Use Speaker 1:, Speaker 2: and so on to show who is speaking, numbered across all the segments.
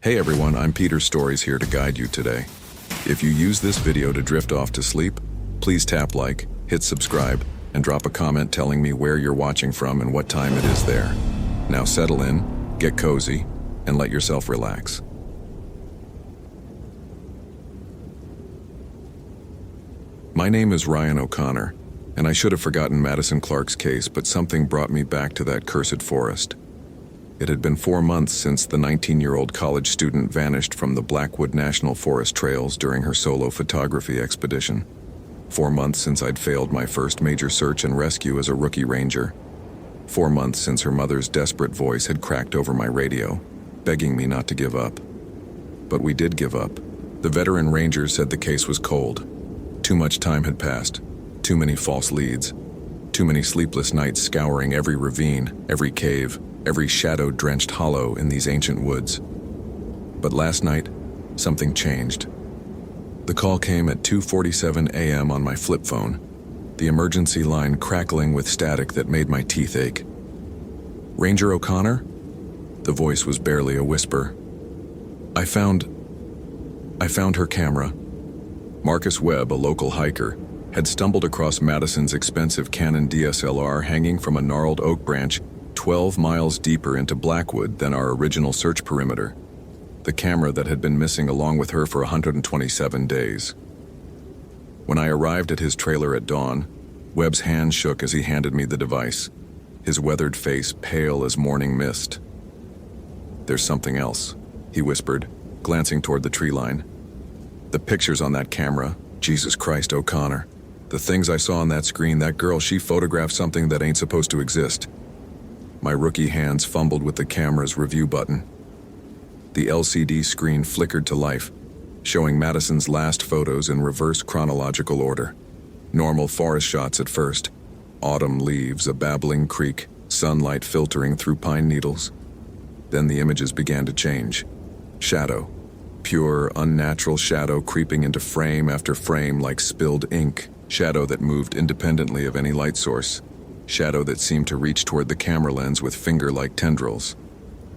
Speaker 1: Hey everyone, I'm Peter Stories here to guide you today. If you use this video to drift off to sleep, please tap like, hit subscribe, and drop a comment telling me where you're watching from and what time it is there. Now settle in, get cozy, and let yourself relax. My name is Ryan O'Connor, and I should have forgotten Madison Clark's case, but something brought me back to that cursed forest. It had been 4 months since the 19-year-old college student vanished from the Blackwood National Forest trails during her solo photography expedition. 4 months since I'd failed my first major search and rescue as a rookie ranger. 4 months since her mother's desperate voice had cracked over my radio, begging me not to give up. But we did give up. The veteran ranger said the case was cold. Too much time had passed, too many false leads, too many sleepless nights scouring every ravine, every cave, every shadow-drenched hollow in these ancient woods. But last night, something changed. The call came at 2:47 a.m. on my flip phone, the emergency line crackling with static that made my teeth ache. "Ranger O'Connor?" The voice was barely a whisper. I found her camera. Marcus Webb, a local hiker, had stumbled across Madison's expensive Canon DSLR hanging from a gnarled oak branch 12 miles deeper into Blackwood than our original search perimeter. The camera that had been missing along with her for 127 days. When I arrived at his trailer at dawn, Webb's hand shook as he handed me the device, his weathered face pale as morning mist. "There's something else," he whispered, glancing toward the tree line. "The pictures on that camera, Jesus Christ, O'Connor. The things I saw on that screen, that girl, she photographed something that ain't supposed to exist." My rookie hands fumbled with the camera's review button. The LCD screen flickered to life, showing Madison's last photos in reverse chronological order. Normal forest shots at first. Autumn leaves, a babbling creek, sunlight filtering through pine needles. Then the images began to change. Shadow. Pure, unnatural shadow creeping into frame after frame like spilled ink. Shadow that moved independently of any light source. Shadow that seemed to reach toward the camera lens with finger-like tendrils.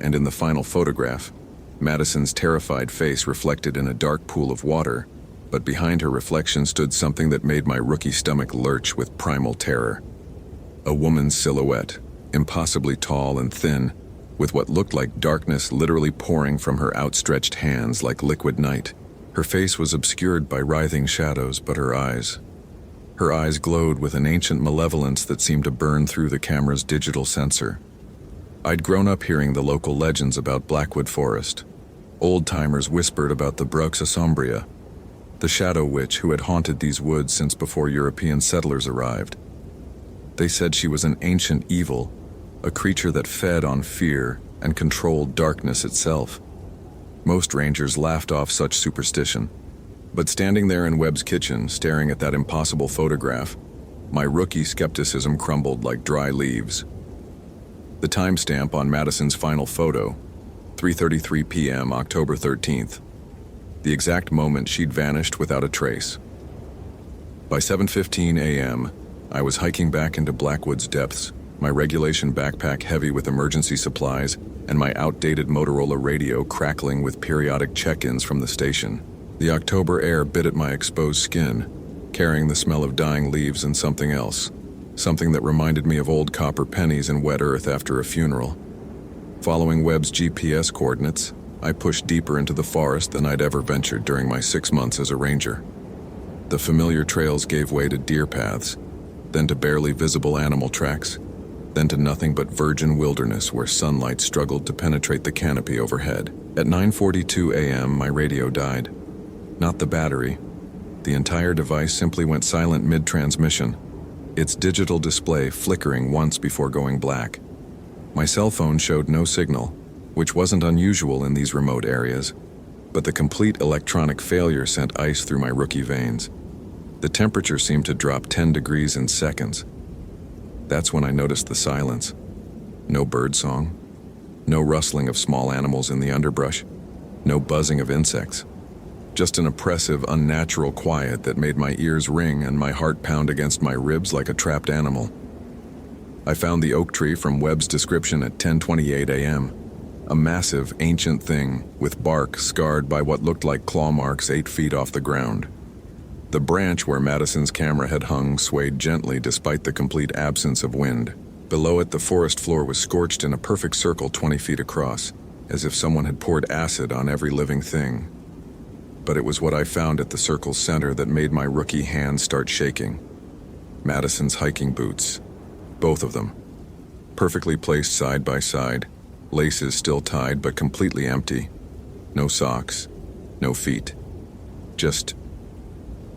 Speaker 1: And in the final photograph, Madison's terrified face reflected in a dark pool of water, but behind her reflection stood something that made my rookie stomach lurch with primal terror. A woman's silhouette, impossibly tall and thin, with what looked like darkness literally pouring from her outstretched hands like liquid night. Her face was obscured by writhing shadows, but her eyes glowed with an ancient malevolence that seemed to burn through the camera's digital sensor. I'd grown up hearing the local legends about Blackwood Forest. Old-timers whispered about the Bruxa Sombria, the shadow witch who had haunted these woods since before European settlers arrived. They said she was an ancient evil, a creature that fed on fear and controlled darkness itself. Most rangers laughed off such superstition. But standing there in Webb's kitchen, staring at that impossible photograph, my rookie skepticism crumbled like dry leaves. The timestamp on Madison's final photo, 3:33 p.m., October 13th. The exact moment she'd vanished without a trace. By 7:15 a.m., I was hiking back into Blackwood's depths, my regulation backpack heavy with emergency supplies, and my outdated Motorola radio crackling with periodic check-ins from the station. The October air bit at my exposed skin, carrying the smell of dying leaves and something else. Something that reminded me of old copper pennies and wet earth after a funeral. Following Webb's GPS coordinates, I pushed deeper into the forest than I'd ever ventured during my 6 months as a ranger. The familiar trails gave way to deer paths, then to barely visible animal tracks, then to nothing but virgin wilderness where sunlight struggled to penetrate the canopy overhead. At 9:42 a.m., my radio died. Not the battery. The entire device simply went silent mid-transmission, its digital display flickering once before going black. My cell phone showed no signal, which wasn't unusual in these remote areas, but the complete electronic failure sent ice through my rookie veins. The temperature seemed to drop 10 degrees in seconds. That's when I noticed the silence. No birdsong, no rustling of small animals in the underbrush, no buzzing of insects. Just an oppressive, unnatural quiet that made my ears ring and my heart pound against my ribs like a trapped animal. I found the oak tree from Webb's description at 10:28 a.m., a massive, ancient thing with bark scarred by what looked like claw marks 8 feet off the ground. The branch where Madison's camera had hung swayed gently despite the complete absence of wind. Below it, the forest floor was scorched in a perfect circle 20 feet across, as if someone had poured acid on every living thing. But it was what I found at the circle's center that made my rookie hands start shaking. Madison's hiking boots. Both of them. Perfectly placed side by side, laces still tied but completely empty. No socks, no feet. Just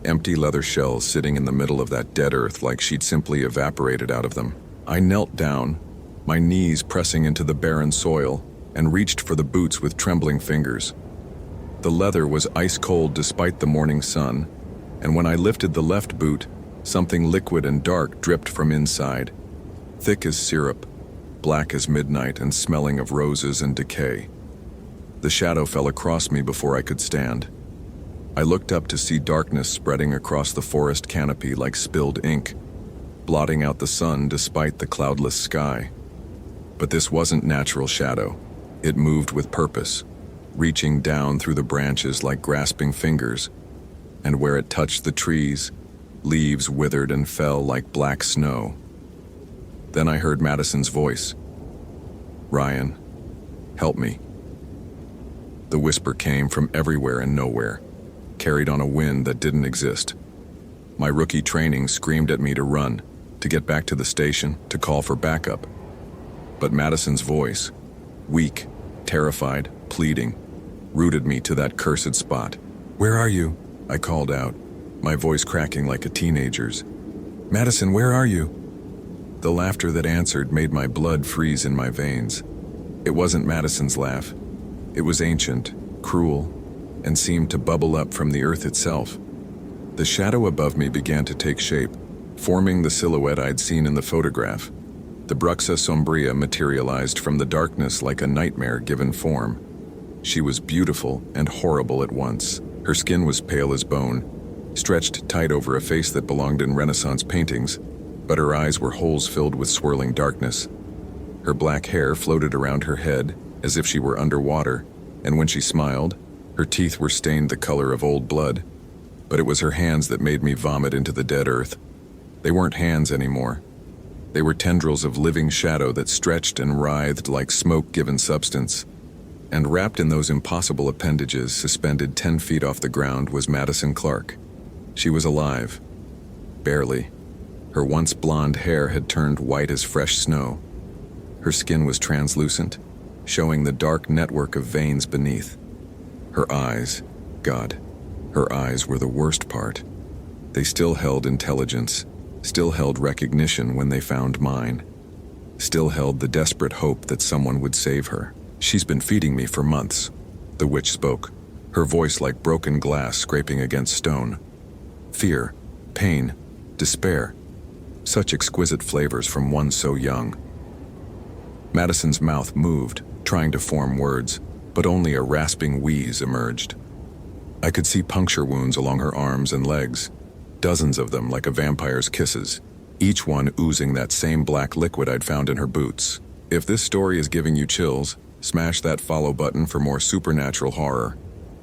Speaker 1: empty leather shells sitting in the middle of that dead earth like she'd simply evaporated out of them. I knelt down, my knees pressing into the barren soil, and reached for the boots with trembling fingers. The leather was ice cold despite the morning sun, and when I lifted the left boot, something liquid and dark dripped from inside. Thick as syrup, black as midnight, and smelling of roses and decay. The shadow fell across me before I could stand. I looked up to see darkness spreading across the forest canopy like spilled ink, blotting out the sun despite the cloudless sky. But this wasn't natural shadow. It moved with purpose, reaching down through the branches like grasping fingers, and where it touched the trees, leaves withered and fell like black snow. Then I heard Madison's voice. "Ryan, help me." The whisper came from everywhere and nowhere, carried on a wind that didn't exist. My rookie training screamed at me to run, to get back to the station, to call for backup. But Madison's voice, weak, terrified, pleading, rooted me to that cursed spot. "Where are you?" I called out, my voice cracking like a teenager's. "Madison, where are you?" The laughter that answered made my blood freeze in my veins. It wasn't Madison's laugh. It was ancient, cruel, and seemed to bubble up from the earth itself. The shadow above me began to take shape, forming the silhouette I'd seen in the photograph. The Bruxa Sombria materialized from the darkness like a nightmare given form. She was beautiful and horrible at once. Her skin was pale as bone, stretched tight over a face that belonged in Renaissance paintings, but her eyes were holes filled with swirling darkness. Her black hair floated around her head as if she were underwater, and when she smiled, her teeth were stained the color of old blood. But it was her hands that made me vomit into the dead earth. They weren't hands anymore. They were tendrils of living shadow that stretched and writhed like smoke-given substance. And wrapped in those impossible appendages, suspended 10 feet off the ground, was Madison Clark. She was alive. Barely. Her once blonde hair had turned white as fresh snow. Her skin was translucent, showing the dark network of veins beneath. Her eyes, God, her eyes were the worst part. They still held intelligence, still held recognition when they found mine, still held the desperate hope that someone would save her. "She's been feeding me for months," the witch spoke, her voice like broken glass scraping against stone. Fear, pain, despair, such exquisite flavors from one so young. Madison's mouth moved, trying to form words, but only a rasping wheeze emerged. I could see puncture wounds along her arms and legs, dozens of them like a vampire's kisses, each one oozing that same black liquid I'd found in her boots. If this story is giving you chills, smash that follow button for more supernatural horror.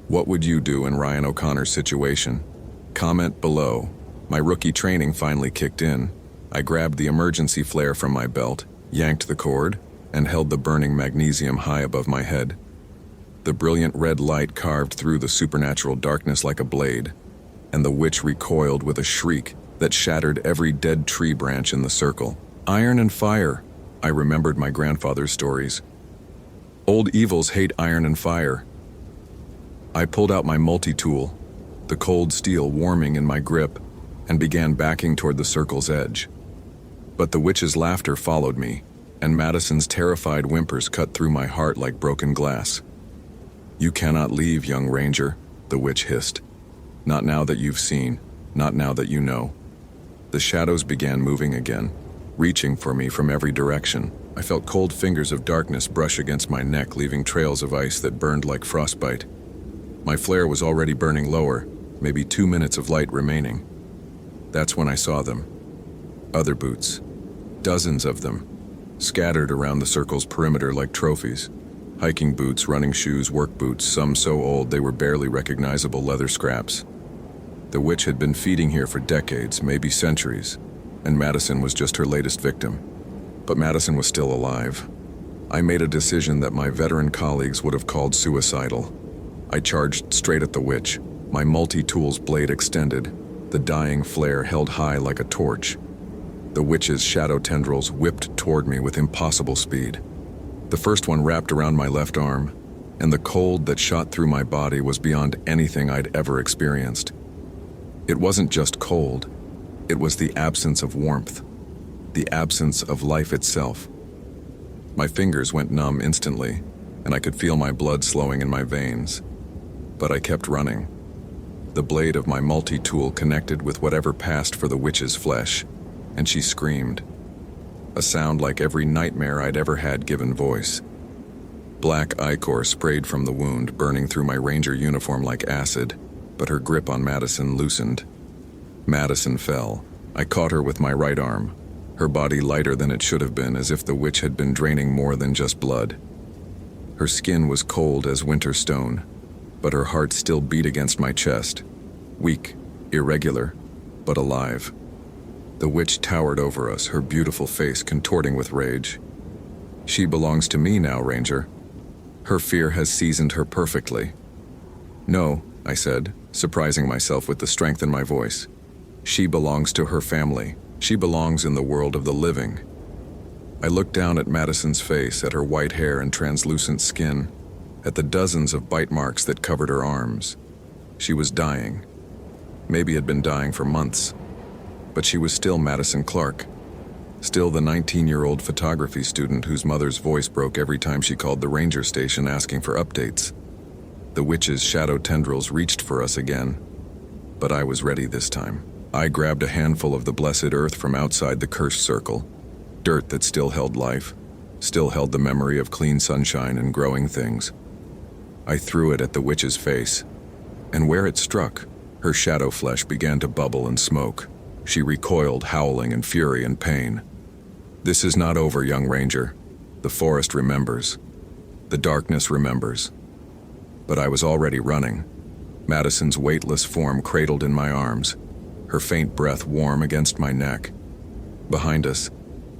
Speaker 1: What would you do in Ryan O'Connor's situation? Comment below. My rookie training finally kicked in. I grabbed the emergency flare from my belt, yanked the cord, and held the burning magnesium high above my head. The brilliant red light carved through the supernatural darkness like a blade, and the witch recoiled with a shriek that shattered every dead tree branch in the circle. Iron and fire. I remembered my grandfather's stories. Old evils hate iron and fire. I pulled out my multi-tool, the cold steel warming in my grip, and began backing toward the circle's edge. But the witch's laughter followed me, and Madison's terrified whimpers cut through my heart like broken glass. "You cannot leave, young ranger," the witch hissed. "Not now that you've seen, not now that you know." The shadows began moving again, reaching for me from every direction. I felt cold fingers of darkness brush against my neck, leaving trails of ice that burned like frostbite. My flare was already burning lower, maybe 2 minutes of light remaining. That's when I saw them. Other boots. Dozens of them, scattered around the circle's perimeter like trophies. Hiking boots, running shoes, work boots, some so old they were barely recognizable leather scraps. The witch had been feeding here for decades, maybe centuries, and Madison was just her latest victim. But Madison was still alive. I made a decision that my veteran colleagues would have called suicidal. I charged straight at the witch, my multi-tools blade extended, the dying flare held high like a torch. The witch's shadow tendrils whipped toward me with impossible speed. The first one wrapped around my left arm, and the cold that shot through my body was beyond anything I'd ever experienced. It wasn't just cold, it was the absence of warmth, the absence of life itself. My fingers went numb instantly, and I could feel my blood slowing in my veins. But I kept running. The blade of my multi-tool connected with whatever passed for the witch's flesh, and she screamed. A sound like every nightmare I'd ever had given voice. Black ichor sprayed from the wound, burning through my ranger uniform like acid, but her grip on Madison loosened. Madison fell. I caught her with my right arm, her body lighter than it should have been, as if the witch had been draining more than just blood. Her skin was cold as winter stone, but her heart still beat against my chest. Weak, irregular, but alive. The witch towered over us, her beautiful face contorting with rage. She belongs to me now, Ranger. Her fear has seasoned her perfectly. No, I said, surprising myself with the strength in my voice. She belongs to her family. She belongs in the world of the living. I looked down at Madison's face, at her white hair and translucent skin, at the dozens of bite marks that covered her arms. She was dying. Maybe had been dying for months. But she was still Madison Clark. Still the 19-year-old photography student whose mother's voice broke every time she called the ranger station asking for updates. The witch's shadow tendrils reached for us again. But I was ready this time. I grabbed a handful of the blessed earth from outside the cursed circle. Dirt that still held life, still held the memory of clean sunshine and growing things. I threw it at the witch's face, and where it struck, her shadow flesh began to bubble and smoke. She recoiled, howling in fury and pain. This is not over, young ranger. The forest remembers. The darkness remembers. But I was already running. Madison's weightless form cradled in my arms, her faint breath warm against my neck. Behind us,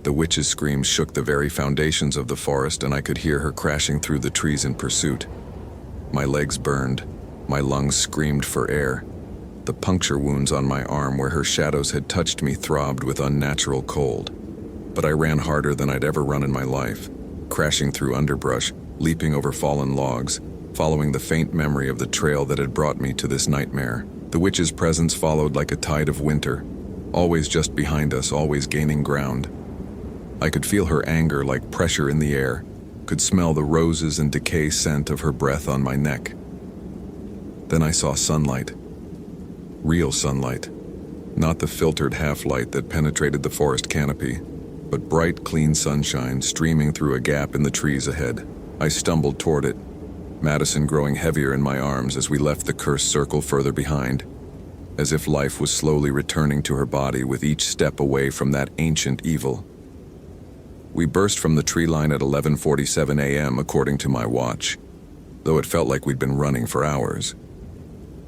Speaker 1: the witch's screams shook the very foundations of the forest, and I could hear her crashing through the trees in pursuit. My legs burned. My lungs screamed for air. The puncture wounds on my arm where her shadows had touched me throbbed with unnatural cold. But I ran harder than I'd ever run in my life, crashing through underbrush, leaping over fallen logs, following the faint memory of the trail that had brought me to this nightmare. The witch's presence followed like a tide of winter, always just behind us, always gaining ground. I could feel her anger like pressure in the air, could smell the roses and decay scent of her breath on my neck. Then I saw sunlight. Real sunlight. Not the filtered half-light that penetrated the forest canopy, but bright, clean sunshine streaming through a gap in the trees ahead. I stumbled toward it, Madison growing heavier in my arms as we left the cursed circle further behind, as if life was slowly returning to her body with each step away from that ancient evil. We burst from the tree line at 11:47 a.m. according to my watch, though it felt like we'd been running for hours.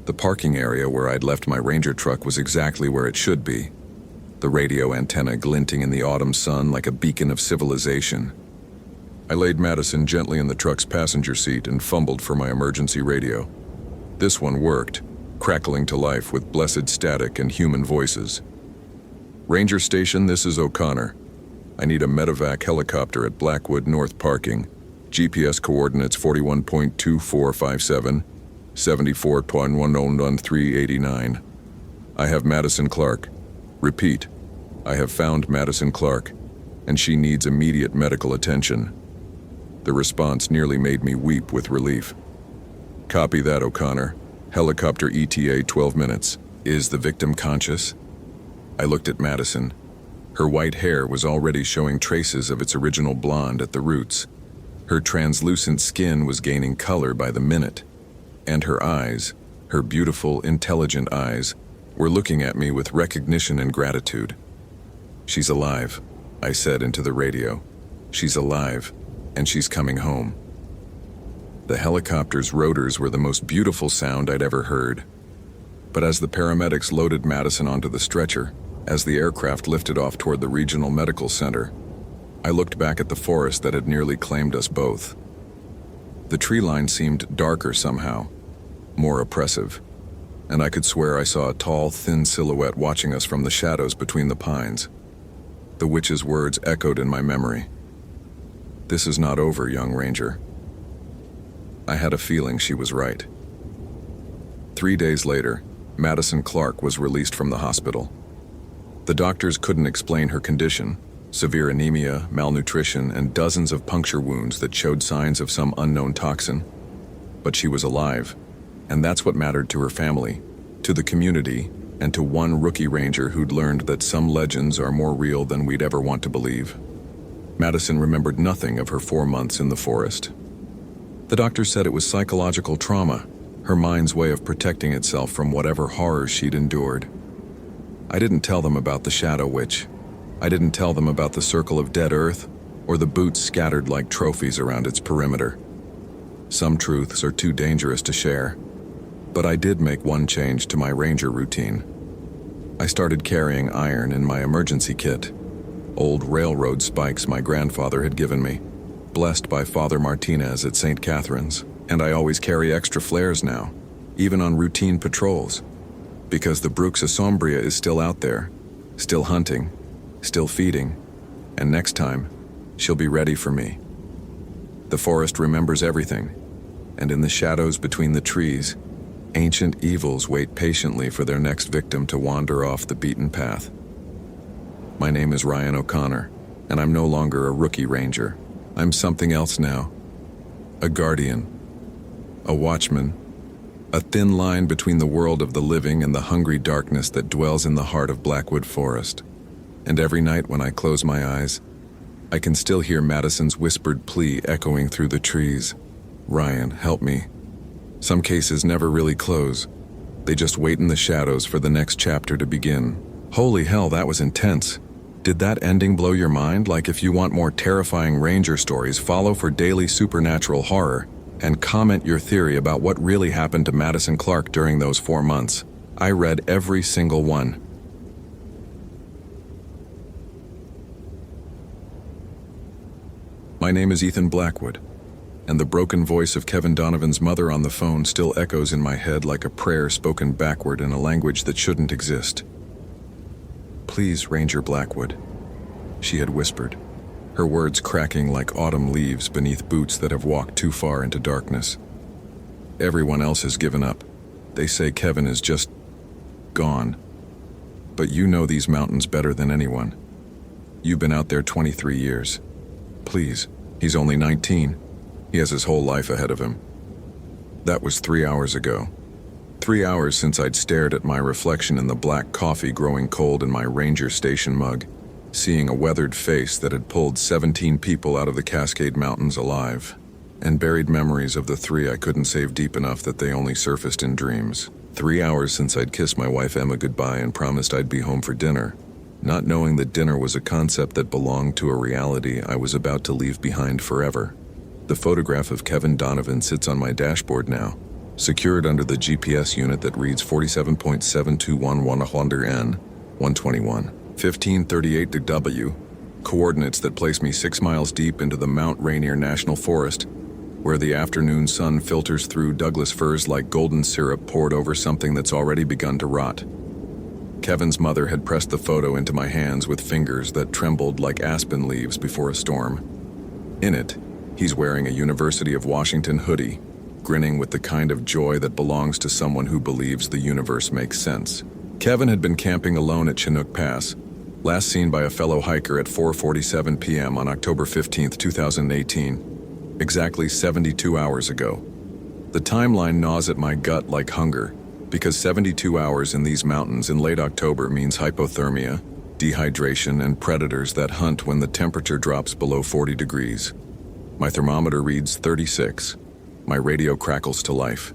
Speaker 1: The parking area where I'd left my ranger truck was exactly where it should be, the radio antenna glinting in the autumn sun like a beacon of civilization. I laid Madison gently in the truck's passenger seat and fumbled for my emergency radio. This one worked, crackling to life with blessed static and human voices. Ranger Station, this is O'Connor. I need a medevac helicopter at Blackwood North Parking. GPS coordinates 41.2457, 74.11389. I have Madison Clark. Repeat, I have found Madison Clark, and she needs immediate medical attention. The response nearly made me weep with relief. Copy that, O'Connor. Helicopter ETA 12 minutes. Is the victim conscious? I looked at Madison. Her white hair was already showing traces of its original blonde at the roots. Her translucent skin was gaining color by the minute. And her eyes, her beautiful, intelligent eyes, were looking at me with recognition and gratitude. She's alive, I said into the radio. She's alive, and she's coming home. The helicopter's rotors were the most beautiful sound I'd ever heard. But as the paramedics loaded Madison onto the stretcher, as the aircraft lifted off toward the regional medical center, I looked back at the forest that had nearly claimed us both. The tree line seemed darker somehow, more oppressive, and I could swear I saw a tall, thin silhouette watching us from the shadows between the pines. The witch's words echoed in my memory. "This is not over, young ranger." I had a feeling she was right. 3 days later, Madison Clark was released from the hospital. The doctors couldn't explain her condition, severe anemia, malnutrition, and dozens of puncture wounds that showed signs of some unknown toxin. But she was alive, and that's what mattered to her family, to the community, and to one rookie ranger who'd learned that some legends are more real than we'd ever want to believe. Madison remembered nothing of her 4 months in the forest. The doctor said it was psychological trauma, her mind's way of protecting itself from whatever horrors she'd endured. I didn't tell them about the Shadow Witch. I didn't tell them about the Circle of Dead Earth, or the boots scattered like trophies around its perimeter. Some truths are too dangerous to share. But I did make one change to my ranger routine. I started carrying iron in my emergency kit, old railroad spikes my grandfather had given me, blessed by Father Martinez at St. Catherine's. And I always carry extra flares now, even on routine patrols, because the Bruxa Sombria is still out there, still hunting, still feeding, and next time, she'll be ready for me. The forest remembers everything, and in the shadows between the trees, ancient evils wait patiently for their next victim to wander off the beaten path. My name is Ryan O'Connor, and I'm no longer a rookie ranger. I'm something else now. A guardian. A watchman. A thin line between the world of the living and the hungry darkness that dwells in the heart of Blackwood Forest. And every night when I close my eyes, I can still hear Madison's whispered plea echoing through the trees. "Ryan, help me." Some cases never really close. They just wait in the shadows for the next chapter to begin. Holy hell, that was intense. Did that ending blow your mind? Like, if you want more terrifying ranger stories, follow for daily supernatural horror, and comment your theory about what really happened to Madison Clark during those 4 months. I read every single one. My name is Ethan Blackwood, and the broken voice of Kevin Donovan's mother on the phone still echoes in my head like a prayer spoken backward in a language that shouldn't exist. "Please, Ranger Blackwood," she had whispered, her words cracking like autumn leaves beneath boots that have walked too far into darkness. Everyone else has given up. They say Kevin is just gone. But you know these mountains better than anyone. You've been out there 23 years. Please, he's only 19. He has his whole life ahead of him. That was 3 hours ago. 3 hours since I'd stared at my reflection in the black coffee growing cold in my ranger station mug, seeing a weathered face that had pulled 17 people out of the Cascade Mountains alive, and buried memories of the 3 I couldn't save deep enough that they only surfaced in dreams. 3 hours since I'd kissed my wife Emma goodbye and promised I'd be home for dinner, not knowing that dinner was a concept that belonged to a reality I was about to leave behind forever. The photograph of Kevin Donovan sits on my dashboard now, secured under the GPS unit that reads 47.7211 121. 1538 W, coordinates that place me 6 miles deep into the Mount Rainier National Forest, where the afternoon sun filters through Douglas firs like golden syrup poured over something that's already begun to rot. Kevin's mother had pressed the photo into my hands with fingers that trembled like aspen leaves before a storm. In it, he's wearing a University of Washington hoodie, grinning with the kind of joy that belongs to someone who believes the universe makes sense. Kevin had been camping alone at Chinook Pass, last seen by a fellow hiker at 4:47 p.m. on October 15, 2018, exactly 72 hours ago. The timeline gnaws at my gut like hunger, because 72 hours in these mountains in late October means hypothermia, dehydration, and predators that hunt when the temperature drops below 40 degrees. My thermometer reads 36. My radio crackles to life.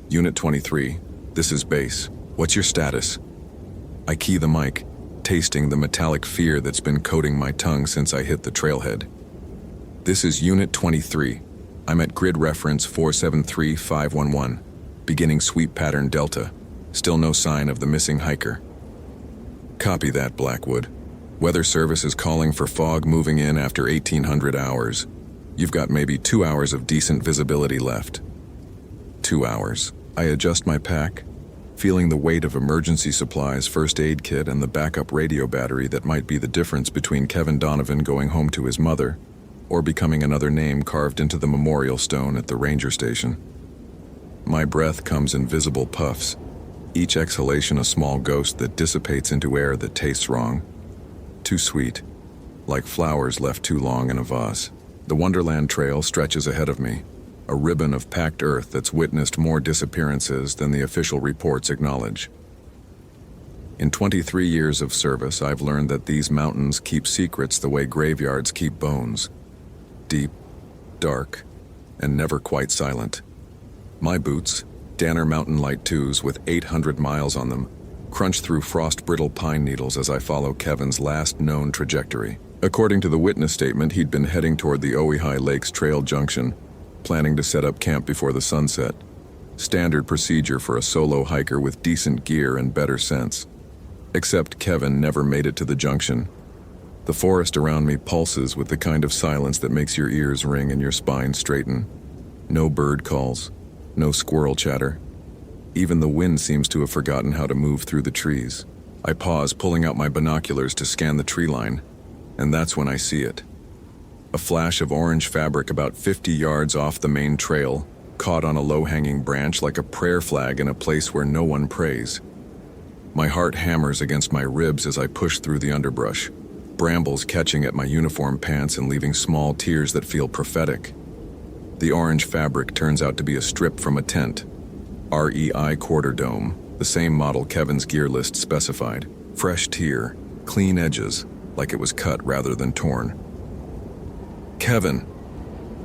Speaker 1: Unit 23, this is base. What's your status? I key the mic, tasting the metallic fear that's been coating my tongue since I hit the trailhead. This is Unit 23. I'm at grid reference 473511, beginning sweep pattern Delta. Still no sign of the missing hiker. Copy that, Blackwood. Weather Service is calling for fog moving in after 1800 hours. You've got maybe 2 hours of decent visibility left. 2 hours. I adjust my pack, feeling the weight of emergency supplies, first aid kit, and the backup radio battery that might be the difference between Kevin Donovan going home to his mother or becoming another name carved into the memorial stone at the ranger station. My breath comes in visible puffs, each exhalation a small ghost that dissipates into air that tastes wrong. Too sweet, like flowers left too long in a vase. The Wonderland Trail stretches ahead of me, a ribbon of packed earth that's witnessed more disappearances than the official reports acknowledge. In 23 years of service, I've learned that these mountains keep secrets the way graveyards keep bones. Deep, dark, and never quite silent. My boots, Danner Mountain Light 2s with 800 miles on them, crunch through frost-brittle pine needles as I follow Kevin's last known trajectory. According to the witness statement, he'd been heading toward the Ojai Lakes Trail Junction, planning to set up camp before the sunset. Standard procedure for a solo hiker with decent gear and better sense. Except Kevin never made it to the junction. The forest around me pulses with the kind of silence that makes your ears ring and your spine straighten. No bird calls, no squirrel chatter. Even the wind seems to have forgotten how to move through the trees. I pause, pulling out my binoculars to scan the tree line, and that's when I see it. A flash of orange fabric about 50 yards off the main trail, caught on a low-hanging branch like a prayer flag in a place where no one prays. My heart hammers against my ribs as I push through the underbrush, brambles catching at my uniform pants and leaving small tears that feel prophetic. The orange fabric turns out to be a strip from a tent. REI quarter dome, the same model Kevin's gear list specified. Fresh tier, clean edges, like it was cut rather than torn. Kevin!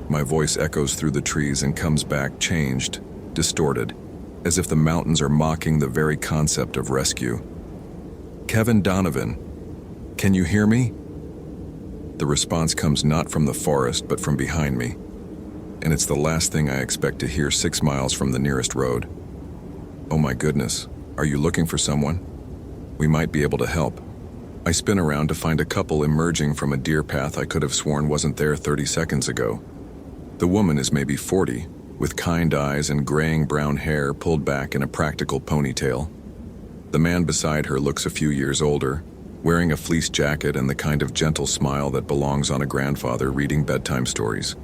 Speaker 1: My voice echoes through the trees and comes back changed, distorted, as if the mountains are mocking the very concept of rescue. Kevin Donovan, can you hear me? The response comes not from the forest, but from behind me. And it's the last thing I expect to hear 6 miles from the nearest road. Oh my goodness, are you looking for someone? We might be able to help. I spin around to find a couple emerging from a deer path I could have sworn wasn't there 30 seconds ago. The woman is maybe 40, with kind eyes and graying brown hair pulled back in a practical ponytail. The man beside her looks a few years older, wearing a fleece jacket and the kind of gentle smile that belongs on a grandfather reading bedtime stories.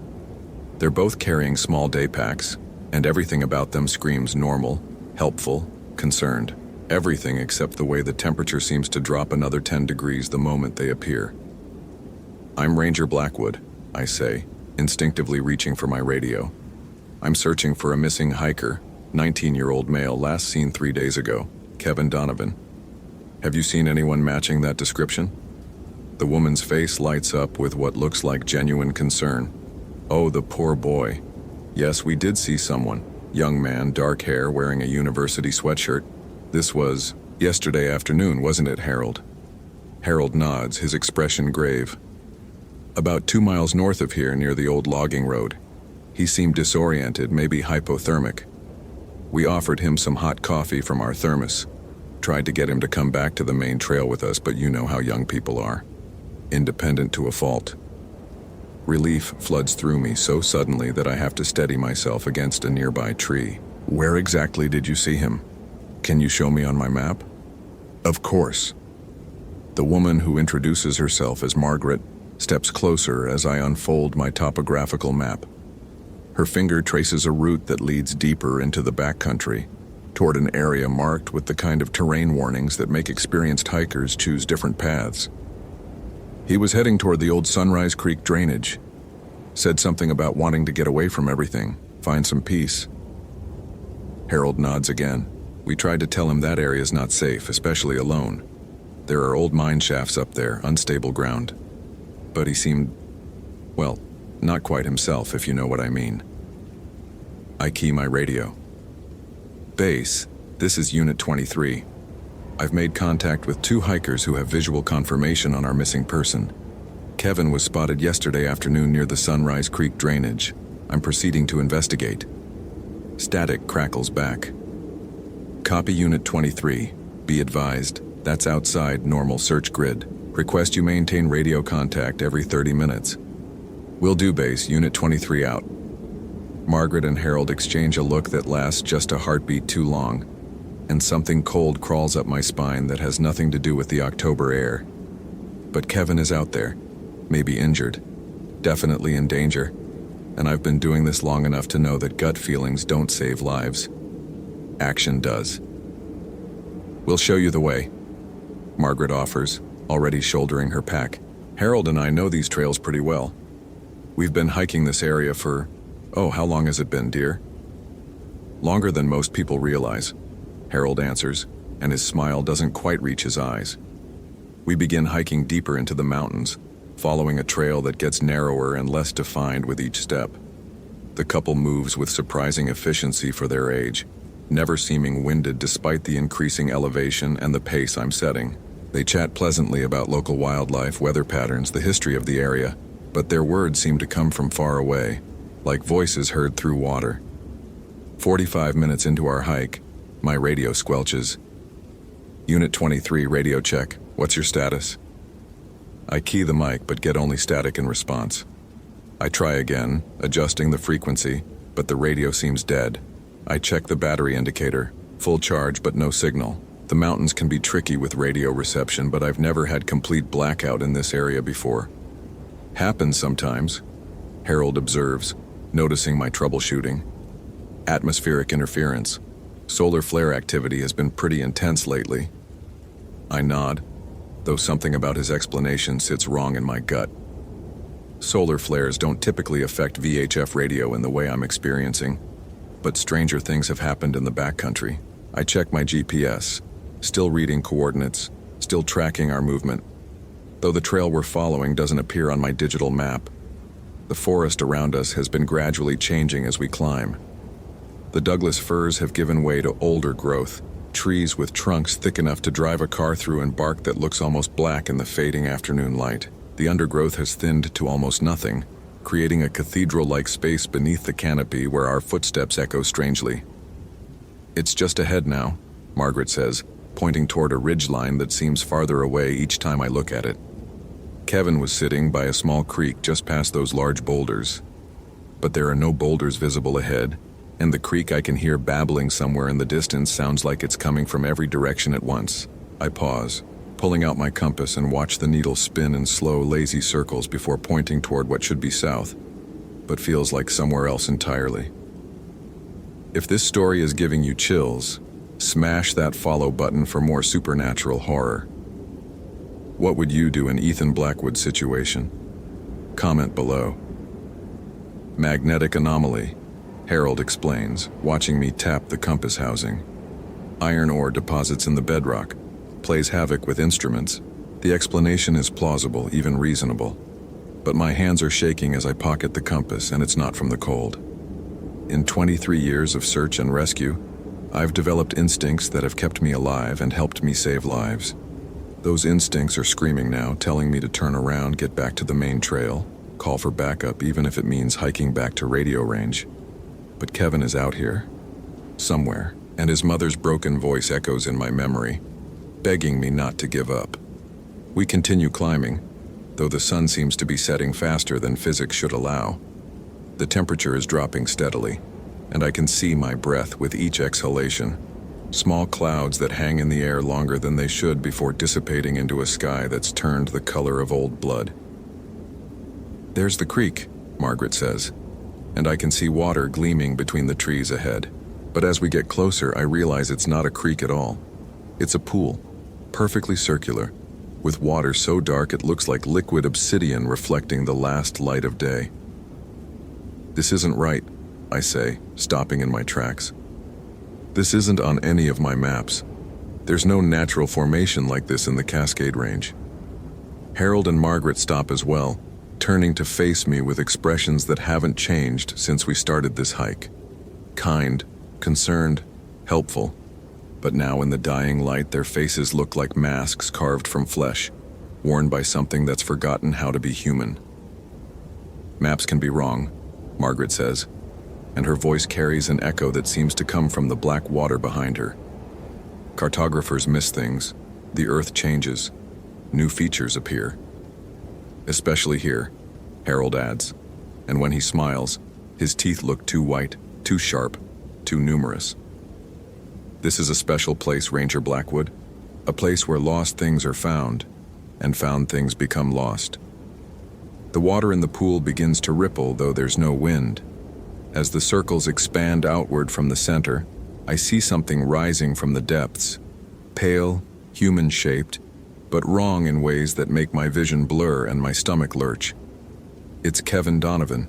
Speaker 1: They're both carrying small day packs, and everything about them screams normal, helpful, concerned. Everything except the way the temperature seems to drop another 10 degrees the moment they appear. I'm Ranger Blackwood, I say, instinctively reaching for my radio. I'm searching for a missing hiker, 19-year-old male last seen 3 days ago, Kevin Donovan. Have you seen anyone matching that description? The woman's face lights up with what looks like genuine concern. Oh, the poor boy. Yes, we did see someone. Young man, dark hair, wearing a university sweatshirt. This was yesterday afternoon, wasn't it, Harold? Harold nods, his expression grave. About 2 miles north of here, near the old logging road. He seemed disoriented, maybe hypothermic. We offered him some hot coffee from our thermos. Tried to get him to come back to the main trail with us, but you know how young people are. Independent to a fault. Relief floods through me so suddenly that I have to steady myself against a nearby tree. Where exactly did you see him? Can you show me on my map? Of course. The woman who introduces herself as Margaret steps closer as I unfold my topographical map. Her finger traces a route that leads deeper into the backcountry, toward an area marked with the kind of terrain warnings that make experienced hikers choose different paths. He was heading toward the old Sunrise Creek drainage. Said something about wanting to get away from everything, find some peace. Harold nods again. We tried to tell him that area's not safe, especially alone. There are old mine shafts up there, unstable ground. But he seemed, well, not quite himself, if you know what I mean. I key my radio. Base, this is Unit 23. I've made contact with 2 hikers who have visual confirmation on our missing person. Kevin was spotted yesterday afternoon near the Sunrise Creek drainage. I'm proceeding to investigate. Static crackles back. Copy Unit 23. Be advised, that's outside normal search grid. Request you maintain radio contact every 30 minutes. Will do, base. Unit 23 out. Margaret and Harold exchange a look that lasts just a heartbeat too long, and something cold crawls up my spine that has nothing to do with the October air. But Kevin is out there, maybe injured, definitely in danger, and I've been doing this long enough to know that gut feelings don't save lives. Action does. We'll show you the way, Margaret offers, already shouldering her pack. Harold and I know these trails pretty well. We've been hiking this area for, how long has it been, dear? Longer than most people realize, Harold answers, and his smile doesn't quite reach his eyes. We begin hiking deeper into the mountains, following a trail that gets narrower and less defined with each step. The couple moves with surprising efficiency for their age, never seeming winded despite the increasing elevation and the pace I'm setting. They chat pleasantly about local wildlife, weather patterns, the history of the area, but their words seem to come from far away, like voices heard through water. 45 minutes into our hike, my radio squelches. Unit 23, radio check. What's your status? I key the mic but get only static in response. I try again, adjusting the frequency, but the radio seems dead. I check the battery indicator, full charge but no signal. The mountains can be tricky with radio reception, but I've never had complete blackout in this area before. Happens sometimes, Harold observes, noticing my troubleshooting. Atmospheric interference. Solar flare activity has been pretty intense lately. I nod, though something about his explanation sits wrong in my gut. Solar flares don't typically affect VHF radio in the way I'm experiencing, but stranger things have happened in the backcountry. I check my GPS, still reading coordinates, still tracking our movement, though the trail we're following doesn't appear on my digital map. The forest around us has been gradually changing as we climb. The Douglas firs have given way to older growth, trees with trunks thick enough to drive a car through and bark that looks almost black in the fading afternoon light. The undergrowth has thinned to almost nothing, creating a cathedral-like space beneath the canopy where our footsteps echo strangely. It's just ahead now, Margaret says, pointing toward a ridgeline that seems farther away each time I look at it. Kevin was sitting by a small creek just past those large boulders. But there are no boulders visible ahead, and the creek I can hear babbling somewhere in the distance sounds like it's coming from every direction at once. I pause, pulling out my compass and watch the needle spin in slow, lazy circles before pointing toward what should be south, but feels like somewhere else entirely. If this story is giving you chills, smash that follow button for more supernatural horror. What would you do in Ethan Blackwood's situation? Comment below. Magnetic anomaly, Harold explains, watching me tap the compass housing. Iron ore deposits in the bedrock, plays havoc with instruments. The explanation is plausible, even reasonable. But my hands are shaking as I pocket the compass, and it's not from the cold. In 23 years of search and rescue, I've developed instincts that have kept me alive and helped me save lives. Those instincts are screaming now, telling me to turn around, get back to the main trail, call for backup even if it means hiking back to radio range. But Kevin is out here, somewhere, and his mother's broken voice echoes in my memory, begging me not to give up. We continue climbing, though the sun seems to be setting faster than physics should allow. The temperature is dropping steadily, and I can see my breath with each exhalation. Small clouds that hang in the air longer than they should before dissipating into a sky that's turned the color of old blood. There's the creek, Margaret says, and I can see water gleaming between the trees ahead. But as we get closer, I realize it's not a creek at all. It's a pool, perfectly circular, with water so dark it looks like liquid obsidian reflecting the last light of day. This isn't right, I say, stopping in my tracks. This isn't on any of my maps. There's no natural formation like this in the Cascade Range. Harold and Margaret stop as well, turning to face me with expressions that haven't changed since we started this hike. Kind, concerned, helpful. But now in the dying light, their faces look like masks carved from flesh, worn by something that's forgotten how to be human. Maps can be wrong, Margaret says, and her voice carries an echo that seems to come from the black water behind her. Cartographers miss things, the earth changes, new features appear. Especially here, Harold adds, and when he smiles, his teeth look too white, too sharp, too numerous. This is a special place, Ranger Blackwood, a place where lost things are found, and found things become lost. The water in the pool begins to ripple, though there's no wind. As the circles expand outward from the center, I see something rising from the depths, pale, human-shaped, but wrong in ways that make my vision blur and my stomach lurch. It's Kevin Donovan,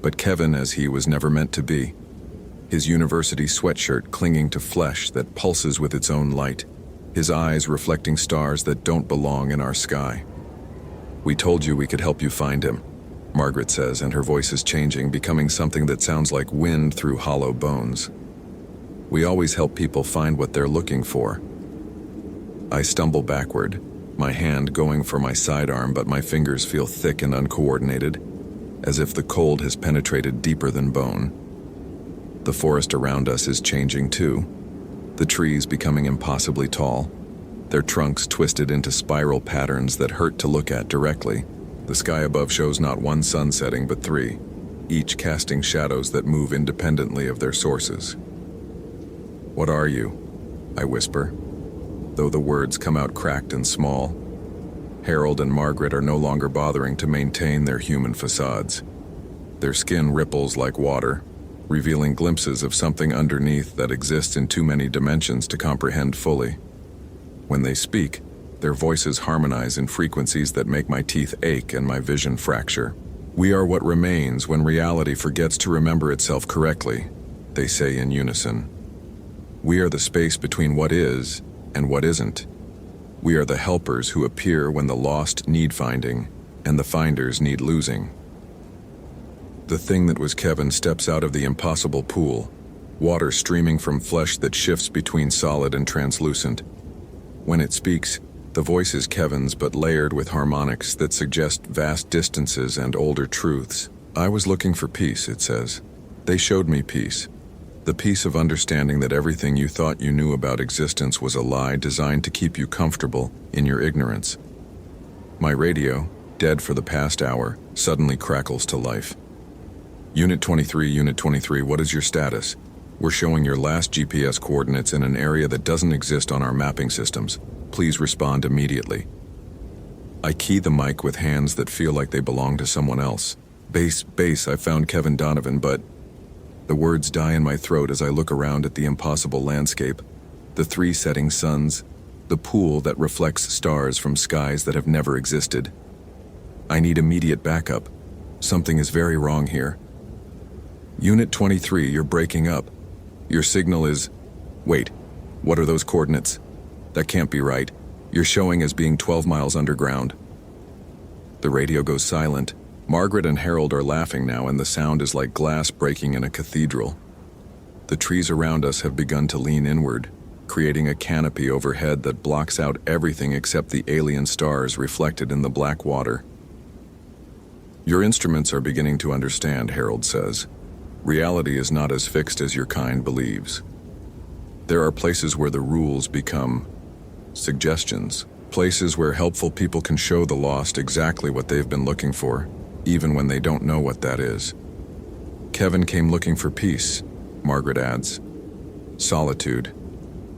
Speaker 1: but Kevin as he was never meant to be. His university sweatshirt clinging to flesh that pulses with its own light, his eyes reflecting stars that don't belong in our sky. "We told you we could help you find him," Margaret says, and her voice is changing, becoming something that sounds like wind through hollow bones. "We always help people find what they're looking for." I stumble backward, my hand going for my sidearm, but my fingers feel thick and uncoordinated, as if the cold has penetrated deeper than bone. The forest around us is changing too, the trees becoming impossibly tall, their trunks twisted into spiral patterns that hurt to look at directly. The sky above shows not one sun setting but three, each casting shadows that move independently of their sources. "What are you?" I whisper, though the words come out cracked and small. Harold and Margaret are no longer bothering to maintain their human facades. Their skin ripples like water, revealing glimpses of something underneath that exists in too many dimensions to comprehend fully. When they speak, their voices harmonize in frequencies that make my teeth ache and my vision fracture. "We are what remains when reality forgets to remember itself correctly," they say in unison. "We are the space between what is and what isn't. We are the helpers who appear when the lost need finding and the finders need losing." The thing that was Kevin steps out of the impossible pool, water streaming from flesh that shifts between solid and translucent. When it speaks, the voice is Kevin's but layered with harmonics that suggest vast distances and older truths. "I was looking for peace," it says. "They showed me peace. The peace of understanding that everything you thought you knew about existence was a lie designed to keep you comfortable in your ignorance." My radio, dead for the past hour, suddenly crackles to life. Unit 23, what is your status? We're showing your last GPS coordinates in an area that doesn't exist on our mapping systems. Please respond immediately." I key the mic with hands that feel like they belong to someone else. Base, I found Kevin Donovan, but..." The words die in my throat as I look around at the impossible landscape. The 3 setting suns, the pool that reflects stars from skies that have never existed. I need immediate backup. Something is very wrong here. "Unit 23, you're breaking up. Your signal is..." "Wait, what are those coordinates? That can't be right. You're showing as being 12 miles underground." The radio goes silent. Margaret and Harold are laughing now, and the sound is like glass breaking in a cathedral. The trees around us have begun to lean inward, creating a canopy overhead that blocks out everything except the alien stars reflected in the black water. "Your instruments are beginning to understand," Harold says. "Reality is not as fixed as your kind believes. There are places where the rules become suggestions, places where helpful people can show the lost exactly what they've been looking for, even when they don't know what that is." "Kevin came looking for peace," Margaret adds. "Solitude,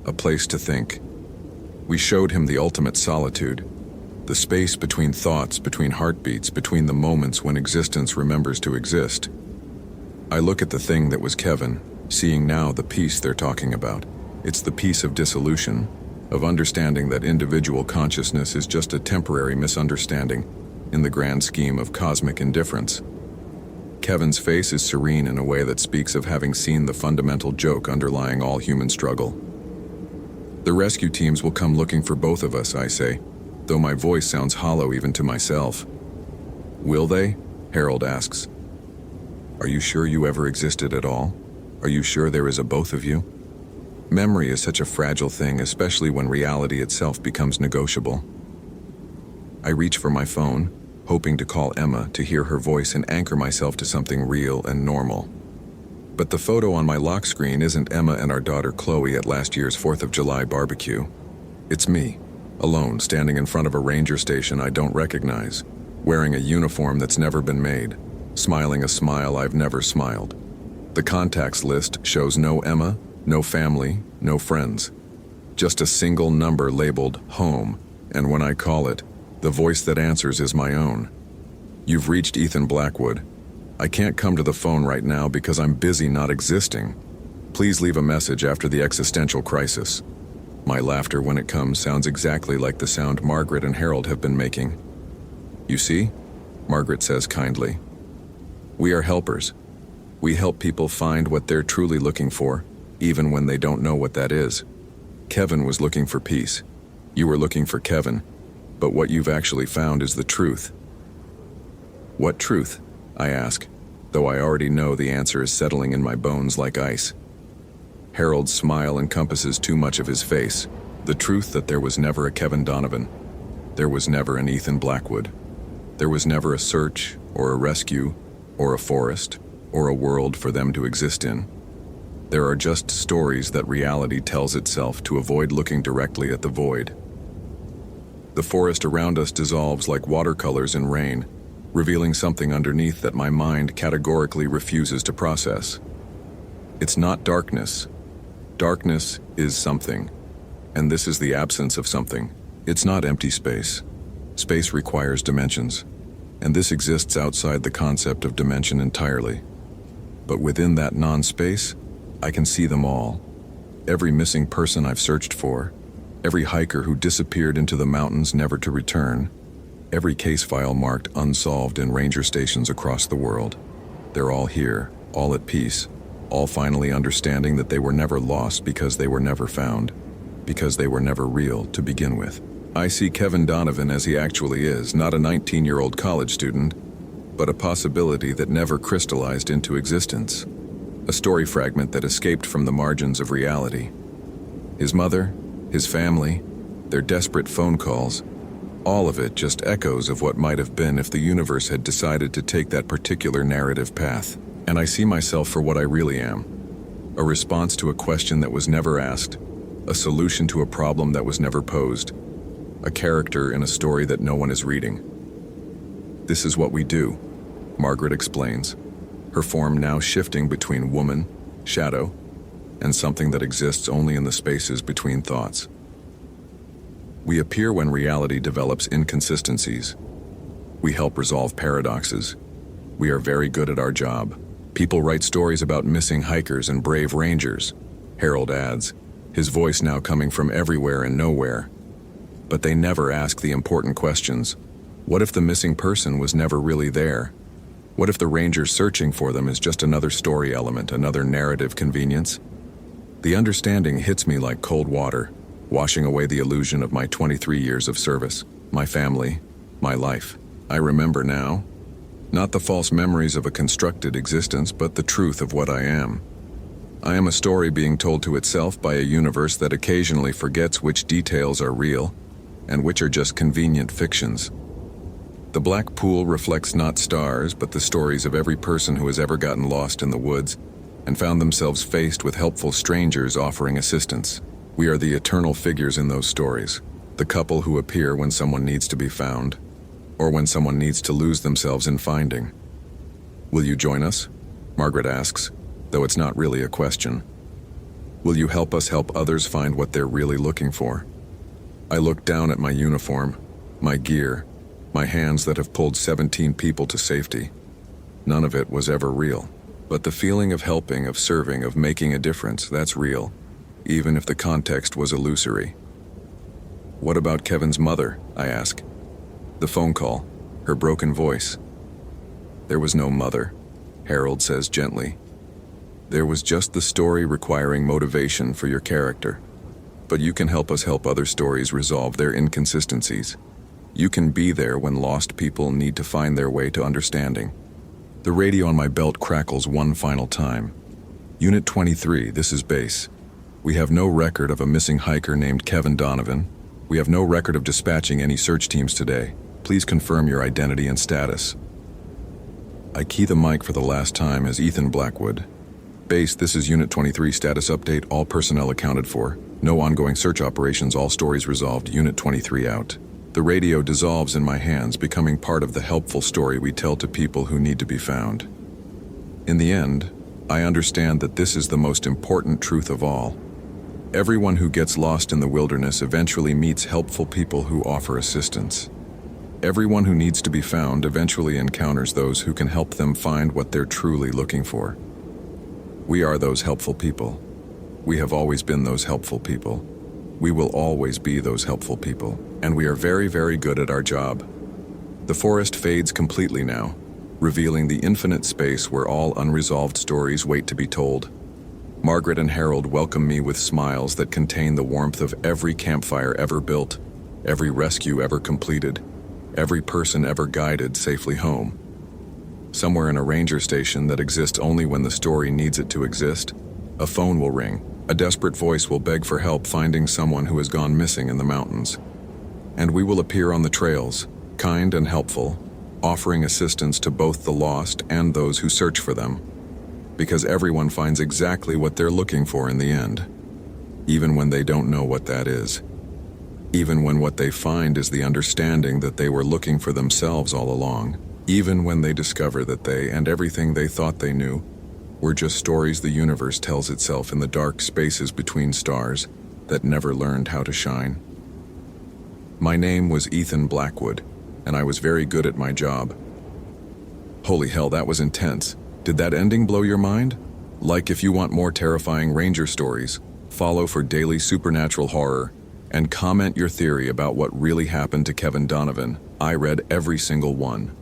Speaker 1: a place to think. We showed him the ultimate solitude, the space between thoughts, between heartbeats, between the moments when existence remembers to exist." I look at the thing that was Kevin, seeing now the peace they're talking about. It's the peace of dissolution, of understanding that individual consciousness is just a temporary misunderstanding in the grand scheme of cosmic indifference. Kevin's face is serene in a way that speaks of having seen the fundamental joke underlying all human struggle. "The rescue teams will come looking for both of us," I say, though my voice sounds hollow even to myself. "Will they?" Harold asks. "Are you sure you ever existed at all? Are you sure there is a both of you?" Memory is such a fragile thing, especially when reality itself becomes negotiable. I reach for my phone, hoping to call Emma to hear her voice and anchor myself to something real and normal. But the photo on my lock screen isn't Emma and our daughter Khloe at last year's 4th of July barbecue. It's me, alone, standing in front of a ranger station I don't recognize, wearing a uniform that's never been made, smiling a smile I've never smiled. The contacts list shows no Emma, no family, no friends. Just a single number labeled home, and when I call it, the voice that answers is my own. You've reached Ethan Blackwood. I can't come to the phone right now because I'm busy not existing. Please leave a message after the existential crisis. My laughter when it comes sounds exactly like the sound Margaret and Harold have been making. You see? Margaret says kindly. We are helpers. We help people find what they're truly looking for, even when they don't know what that is. Kevin was looking for peace. You were looking for Kevin, but what you've actually found is the truth. What truth? I ask, though I already know the answer is settling in my bones like ice. Harold's smile encompasses too much of his face. The truth that there was never a Kevin Donovan. There was never an Ethan Blackwood. There was never a search, or a rescue, or a forest, or a world for them to exist in. There are just stories that reality tells itself to avoid looking directly at the void. The forest around us dissolves like watercolors in rain, revealing something underneath that my mind categorically refuses to process. It's not darkness. Darkness is something, and this is the absence of something. It's not empty space. Space requires dimensions, and this exists outside the concept of dimension entirely. But within that non-space, I can see them all. Every missing person I've searched for, every hiker who disappeared into the mountains never to return, every case file marked unsolved in ranger stations across the world. They're all here, all at peace, all finally understanding that they were never lost because they were never found, because they were never real to begin with. I see Kevin Donovan as he actually is, not a 19-year-old college student, but a possibility that never crystallized into existence. A story fragment that escaped from the margins of reality. His mother, his family, their desperate phone calls, all of it just echoes of what might have been if the universe had decided to take that particular narrative path. And I see myself for what I really am. A response to a question that was never asked, a solution to a problem that was never posed, a character in a story that no one is reading. This is what we do, Margaret explains, her form now shifting between woman, shadow, and something that exists only in the spaces between thoughts. We appear when reality develops inconsistencies. We help resolve paradoxes. We are very good at our job. People write stories about missing hikers and brave rangers, Harold adds, his voice now coming from everywhere and nowhere. But they never ask the important questions. What if the missing person was never really there? What if the ranger searching for them is just another story element, another narrative convenience? The understanding hits me like cold water, washing away the illusion of my 23 years of service, my family, my life. I remember now, not the false memories of a constructed existence, but the truth of what I am. I am a story being told to itself by a universe that occasionally forgets which details are real and which are just convenient fictions. The black pool reflects not stars, but the stories of every person who has ever gotten lost in the woods and found themselves faced with helpful strangers offering assistance. We are the eternal figures in those stories, the couple who appear when someone needs to be found, or when someone needs to lose themselves in finding. Will you join us? Margaret asks, though it's not really a question. Will you help us help others find what they're really looking for? I look down at my uniform, my gear, my hands that have pulled 17 people to safety. None of it was ever real. But the feeling of helping, of serving, of making a difference, that's real, even if the context was illusory. What about Kevin's mother? I ask. The phone call, her broken voice. There was no mother, Harold says gently. There was just the story requiring motivation for your character. But you can help us help other stories resolve their inconsistencies. You can be there when lost people need to find their way to understanding. The radio on my belt crackles one final time. Unit 23, this is base. We have no record of a missing hiker named Kevin Donovan. We have no record of dispatching any search teams today. Please confirm your identity and status. I key the mic for the last time as Ethan Blackwood. Base, this is Unit 23 status update, all personnel accounted for. No ongoing search operations, all stories resolved, Unit 23 out. The radio dissolves in my hands, becoming part of the helpful story we tell to people who need to be found. In the end, I understand that this is the most important truth of all. Everyone who gets lost in the wilderness eventually meets helpful people who offer assistance. Everyone who needs to be found eventually encounters those who can help them find what they're truly looking for. We are those helpful people. We have always been those helpful people. We will always be those helpful people, and we are very, very good at our job. The forest fades completely now, revealing the infinite space where all unresolved stories wait to be told. Margaret and Harold welcome me with smiles that contain the warmth of every campfire ever built, every rescue ever completed, every person ever guided safely home. Somewhere in a ranger station that exists only when the story needs it to exist, a phone will ring. A desperate voice will beg for help finding someone who has gone missing in the mountains. And we will appear on the trails, kind and helpful, offering assistance to both the lost and those who search for them. Because everyone finds exactly what they're looking for in the end, even when they don't know what that is. Even when what they find is the understanding that they were looking for themselves all along. Even when they discover that they and everything they thought they knew were just stories the universe tells itself in the dark spaces between stars that never learned how to shine. My name was Ethan Blackwood, and I was very good at my job. Holy hell, that was intense. Did that ending blow your mind? Like, if you want more terrifying ranger stories, follow for daily supernatural horror, and comment your theory about what really happened to Kevin Donovan. I read every single one.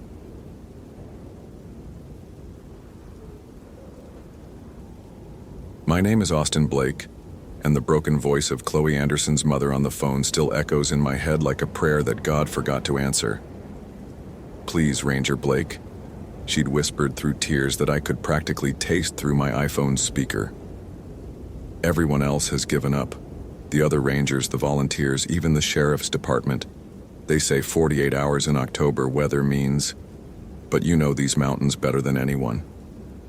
Speaker 1: My name is Austin Blake, and the broken voice of Khloe Anderson's mother on the phone still echoes in my head like a prayer that God forgot to answer. Please, Ranger Blake, she'd whispered through tears that I could practically taste through my iPhone's speaker. Everyone else has given up. The other rangers, the volunteers, even the sheriff's department. They say 48 hours in October weather means, but you know these mountains better than anyone.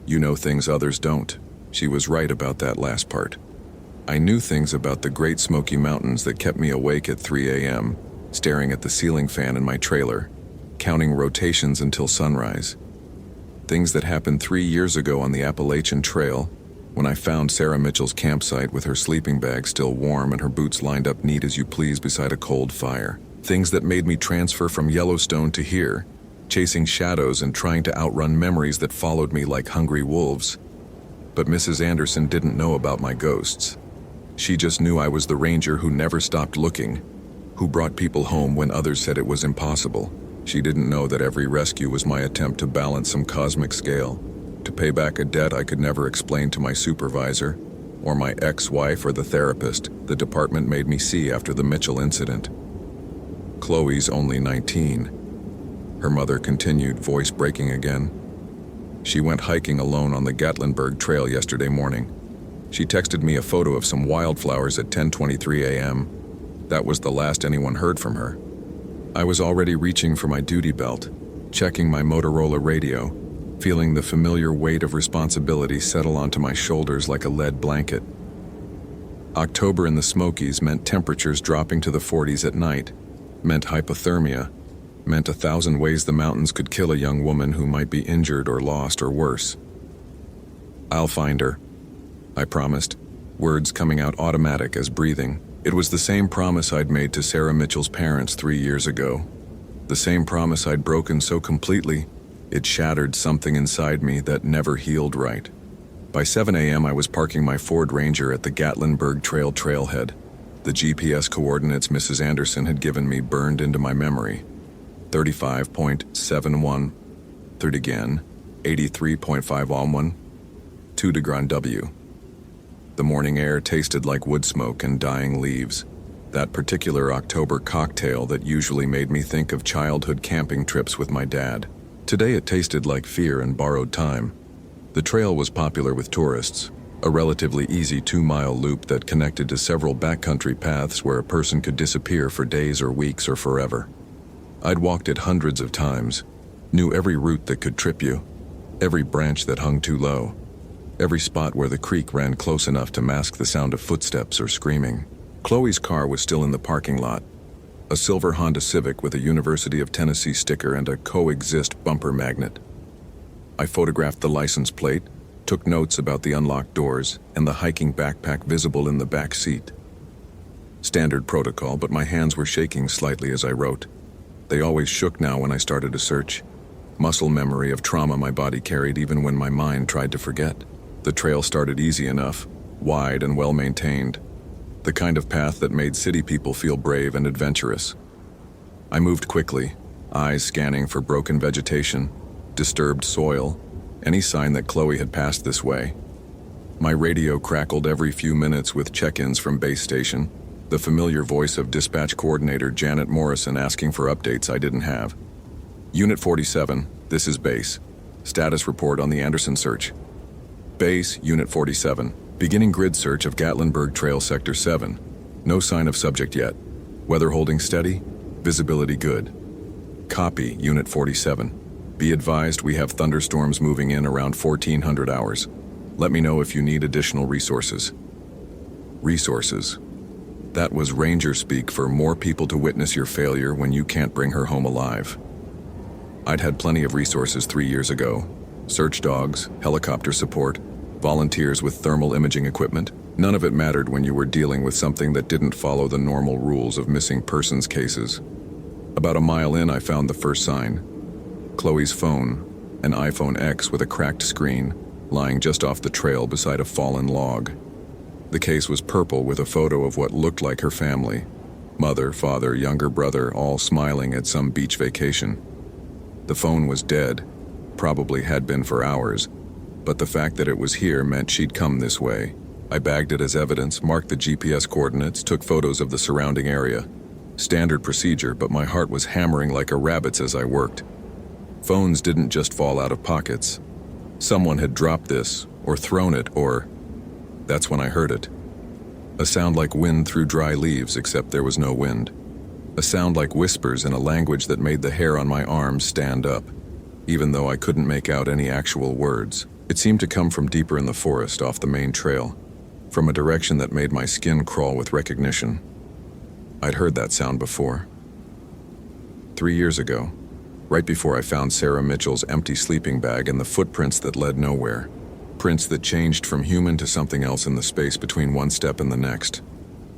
Speaker 1: You know things others don't. She was right about that last part. I knew things about the Great Smoky Mountains that kept me awake at 3 a.m., staring at the ceiling fan in my trailer, counting rotations until sunrise. Things that happened 3 years ago on the Appalachian Trail, when I found Sarah Mitchell's campsite with her sleeping bag still warm and her boots lined up neat as you please beside a cold fire. Things that made me transfer from Yellowstone to here, chasing shadows and trying to outrun memories that followed me like hungry wolves. But Mrs. Anderson didn't know about my ghosts. She just knew I was the ranger who never stopped looking, who brought people home when others said it was impossible. She didn't know that every rescue was my attempt to balance some cosmic scale, to pay back a debt I could never explain to my supervisor, or my ex-wife or the therapist the department made me see after the Mitchell incident. Chloe's only 19. Her mother continued, voice breaking again. She went hiking alone on the Gatlinburg Trail yesterday morning. She texted me a photo of some wildflowers at 10:23 a.m. That was the last anyone heard from her. I was already reaching for my duty belt, checking my Motorola radio, feeling the familiar weight of responsibility settle onto my shoulders like a lead blanket. October in the Smokies meant temperatures dropping to the 40s at night, meant hypothermia, meant 1,000 ways the mountains could kill a young woman who might be injured or lost or worse. I'll find her, I promised, words coming out automatic as breathing. It was the same promise I'd made to Sarah Mitchell's parents 3 years ago. The same promise I'd broken so completely, it shattered something inside me that never healed right. By 7 a.m. I was parking my Ford Ranger at the Gatlinburg Trail trailhead. The GPS coordinates Mrs. Anderson had given me burned into my memory. 35.71, third again, 83.5 2 to Grand W. The morning air tasted like wood smoke and dying leaves. That particular October cocktail that usually made me think of childhood camping trips with my dad. Today it tasted like fear and borrowed time. The trail was popular with tourists, a relatively easy 2-mile loop that connected to several backcountry paths where a person could disappear for days or weeks or forever. I'd walked it hundreds of times, knew every route that could trip you, every branch that hung too low, every spot where the creek ran close enough to mask the sound of footsteps or screaming. Khloe's car was still in the parking lot, a silver Honda Civic with a University of Tennessee sticker and a coexist bumper magnet. I photographed the license plate, took notes about the unlocked doors and the hiking backpack visible in the back seat. Standard protocol, but my hands were shaking slightly as I wrote. They always shook now when I started to search. Muscle memory of trauma my body carried even when my mind tried to forget. The trail started easy enough, wide and well-maintained. The kind of path that made city people feel brave and adventurous. I moved quickly, eyes scanning for broken vegetation, disturbed soil, any sign that Khloe had passed this way. My radio crackled every few minutes with check-ins from base station, the familiar voice of dispatch coordinator Janet Morrison asking for updates I didn't have. Unit 47, this is base. Status report on the Anderson search. Base, Unit 47. Beginning grid search of Gatlinburg Trail Sector 7. No sign of subject yet. Weather holding steady. Visibility good. Copy, Unit 47. Be advised we have thunderstorms moving in around 1400 hours. Let me know if you need additional resources. Resources. That was Ranger speak for more people to witness your failure when you can't bring her home alive. I'd had plenty of resources 3 years ago. Search dogs, helicopter support, volunteers with thermal imaging equipment. None of it mattered when you were dealing with something that didn't follow the normal rules of missing persons cases. About a mile in, I found the first sign. Khloe's phone, an iPhone X with a cracked screen, lying just off the trail beside a fallen log. The case was purple with a photo of what looked like her family. Mother, father, younger brother, all smiling at some beach vacation. The phone was dead, probably had been for hours, but the fact that it was here meant she'd come this way. I bagged it as evidence, marked the GPS coordinates, took photos of the surrounding area. Standard procedure, but my heart was hammering like a rabbit's as I worked. Phones didn't just fall out of pockets. Someone had dropped this, or thrown it, or... That's when I heard it. A sound like wind through dry leaves, except there was no wind. A sound like whispers in a language that made the hair on my arms stand up, even though I couldn't make out any actual words. It seemed to come from deeper in the forest off the main trail, from a direction that made my skin crawl with recognition. I'd heard that sound before. 3 years ago, right before I found Sarah Mitchell's empty sleeping bag and the footprints that led nowhere. Prints that changed from human to something else in the space between one step and the next.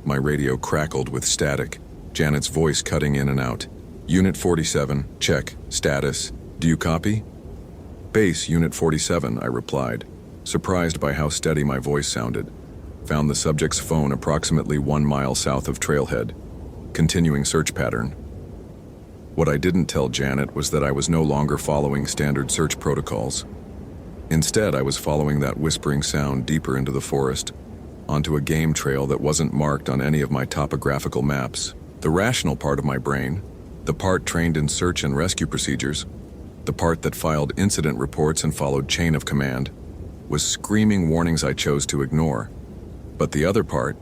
Speaker 1: My radio crackled with static, Janet's voice cutting in and out. Unit 47, check, status, do you copy? Base, Unit 47, I replied, surprised by how steady my voice sounded. Found the subject's phone approximately 1 mile south of Trailhead. Continuing search pattern. What I didn't tell Janet was that I was no longer following standard search protocols. Instead, I was following that whispering sound deeper into the forest, onto a game trail that wasn't marked on any of my topographical maps. The rational part of my brain, the part trained in search and rescue procedures, the part that filed incident reports and followed chain of command, was screaming warnings I chose to ignore. But the other part,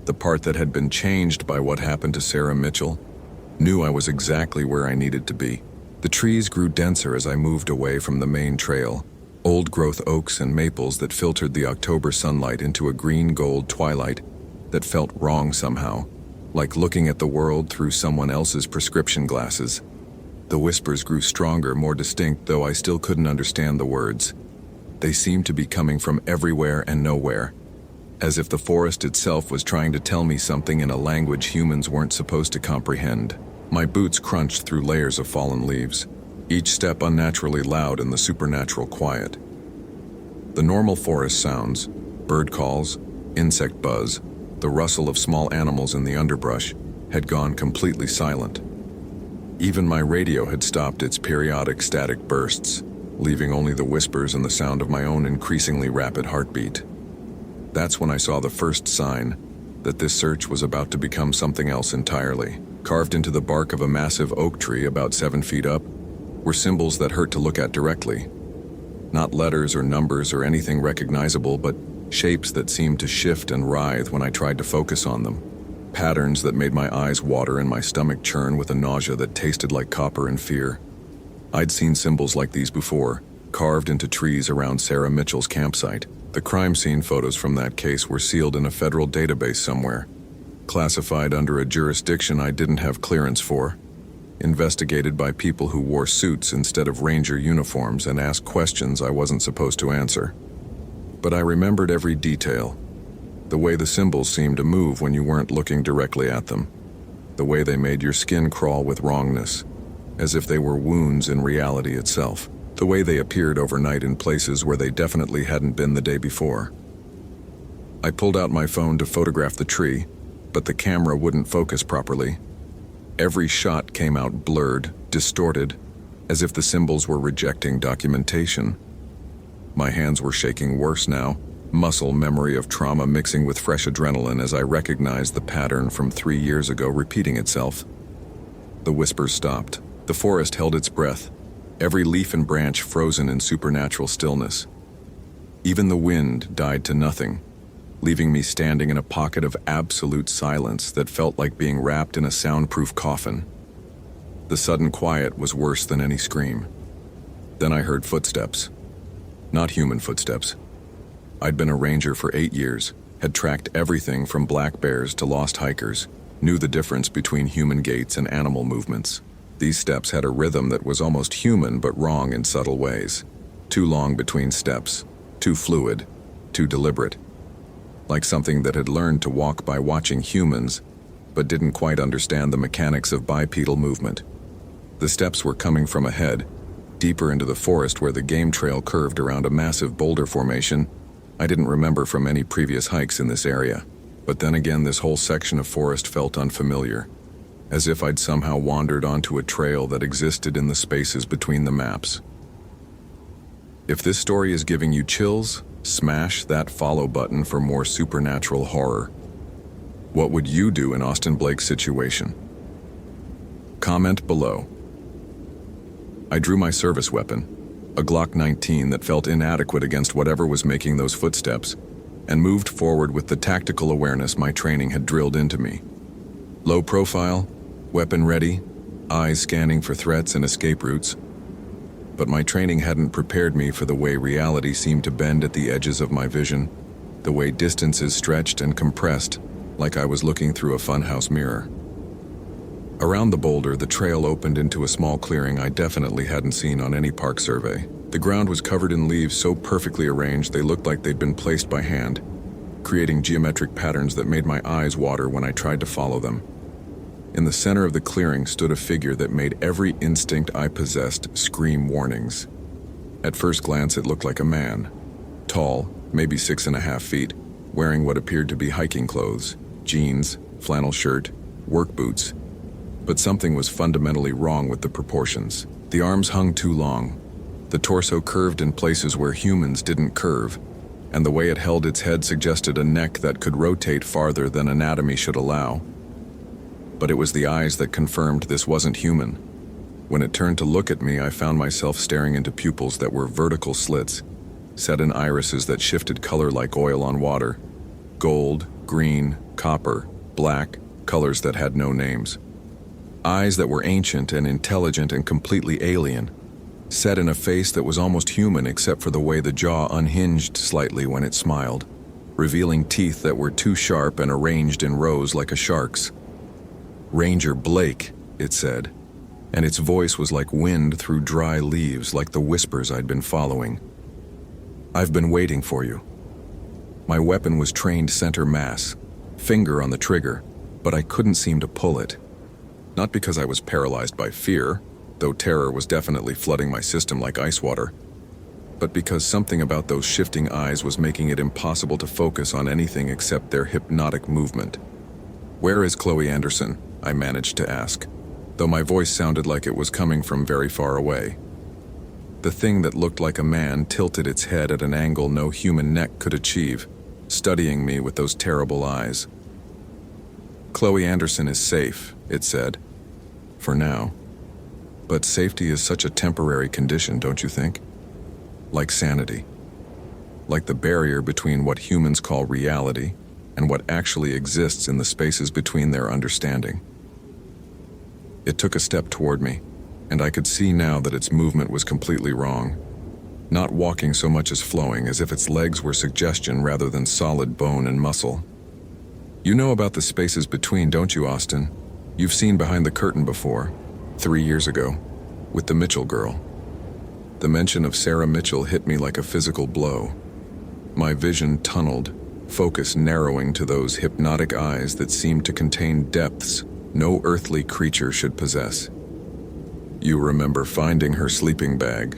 Speaker 1: the part that had been changed by what happened to Sarah Mitchell, knew I was exactly where I needed to be. The trees grew denser as I moved away from the main trail, old-growth oaks and maples that filtered the October sunlight into a green-gold twilight that felt wrong somehow, like looking at the world through someone else's prescription glasses. The whispers grew stronger, more distinct, though I still couldn't understand the words. They seemed to be coming from everywhere and nowhere, as if the forest itself was trying to tell me something in a language humans weren't supposed to comprehend. My boots crunched through layers of fallen leaves, each step unnaturally loud in the supernatural quiet. The normal forest sounds, bird calls, insect buzz, the rustle of small animals in the underbrush, had gone completely silent. Even my radio had stopped its periodic static bursts, leaving only the whispers and the sound of my own increasingly rapid heartbeat. That's when I saw the first sign that this search was about to become something else entirely. Carved into the bark of a massive oak tree about 7 feet up were symbols that hurt to look at directly. Not letters or numbers or anything recognizable, but shapes that seemed to shift and writhe when I tried to focus on them. Patterns that made my eyes water and my stomach churn with a nausea that tasted like copper and fear. I'd seen symbols like these before, carved into trees around Sarah Mitchell's campsite. The crime scene photos from that case were sealed in a federal database somewhere, classified under a jurisdiction I didn't have clearance for, investigated by people who wore suits instead of ranger uniforms and asked questions I wasn't supposed to answer. But I remembered every detail. The way the symbols seemed to move when you weren't looking directly at them. The way they made your skin crawl with wrongness, as if they were wounds in reality itself. The way they appeared overnight in places where they definitely hadn't been the day before. I pulled out my phone to photograph the tree, but the camera wouldn't focus properly. Every shot came out blurred, distorted, as if the symbols were rejecting documentation. My hands were shaking worse now, muscle memory of trauma mixing with fresh adrenaline as I recognized the pattern from 3 years ago repeating itself. The whispers stopped. The forest held its breath, every leaf and branch frozen in supernatural stillness. Even the wind died to nothing, leaving me standing in a pocket of absolute silence that felt like being wrapped in a soundproof coffin. The sudden quiet was worse than any scream. Then I heard footsteps. Not human footsteps. I'd been a ranger for 8 years, had tracked everything from black bears to lost hikers, knew the difference between human gaits and animal movements. These steps had a rhythm that was almost human but wrong in subtle ways. Too long between steps, too fluid, too deliberate. Like something that had learned to walk by watching humans, but didn't quite understand the mechanics of bipedal movement. The steps were coming from ahead, deeper into the forest where the game trail curved around a massive boulder formation I didn't remember from any previous hikes in this area. But then again, this whole section of forest felt unfamiliar, as if I'd somehow wandered onto a trail that existed in the spaces between the maps. If this story is giving you chills, smash that follow button for more supernatural horror. What would you do in Austin Blake's situation? Comment below. I drew my service weapon, a Glock 19 that felt inadequate against whatever was making those footsteps, and moved forward with the tactical awareness my training had drilled into me. Low profile, weapon ready, eyes scanning for threats and escape routes. But my training hadn't prepared me for the way reality seemed to bend at the edges of my vision, the way distances stretched and compressed, like I was looking through a funhouse mirror. Around the boulder, the trail opened into a small clearing I definitely hadn't seen on any park survey. The ground was covered in leaves so perfectly arranged they looked like they'd been placed by hand, creating geometric patterns that made my eyes water when I tried to follow them. In the center of the clearing stood a figure that made every instinct I possessed scream warnings. At first glance, it looked like a man. Tall, maybe 6.5 feet, wearing what appeared to be hiking clothes, jeans, flannel shirt, work boots. But something was fundamentally wrong with the proportions. The arms hung too long. The torso curved in places where humans didn't curve, and the way it held its head suggested a neck that could rotate farther than anatomy should allow. But it was the eyes that confirmed this wasn't human. When it turned to look at me, I found myself staring into pupils that were vertical slits, set in irises that shifted color like oil on water. Gold, green, copper, black, colors that had no names. Eyes that were ancient and intelligent and completely alien, set in a face that was almost human except for the way the jaw unhinged slightly when it smiled, revealing teeth that were too sharp and arranged in rows like a shark's. "Ranger Blake," it said, and its voice was like wind through dry leaves, like the whispers I'd been following. "I've been waiting for you." My weapon was trained center mass, finger on the trigger, but I couldn't seem to pull it. Not because I was paralyzed by fear, though terror was definitely flooding my system like ice water, but because something about those shifting eyes was making it impossible to focus on anything except their hypnotic movement. "Where is Khloe Anderson?" I managed to ask, though my voice sounded like it was coming from very far away. The thing that looked like a man tilted its head at an angle no human neck could achieve, studying me with those terrible eyes. "Khloe Anderson is safe," it said. "For now. But safety is such a temporary condition, don't you think? Like sanity. Like the barrier between what humans call reality and what actually exists in the spaces between their understanding. It took a step toward me, and I could see now that its movement was completely wrong. Not walking so much as flowing, as if its legs were suggestion rather than solid bone and muscle. You know about the spaces between, don't you, Austin? You've seen behind the curtain before, 3 years ago, with the Mitchell girl. The mention of Sarah Mitchell hit me like a physical blow. My vision tunneled, focus narrowing to those hypnotic eyes that seemed to contain depths no earthly creature should possess. You remember finding her sleeping bag,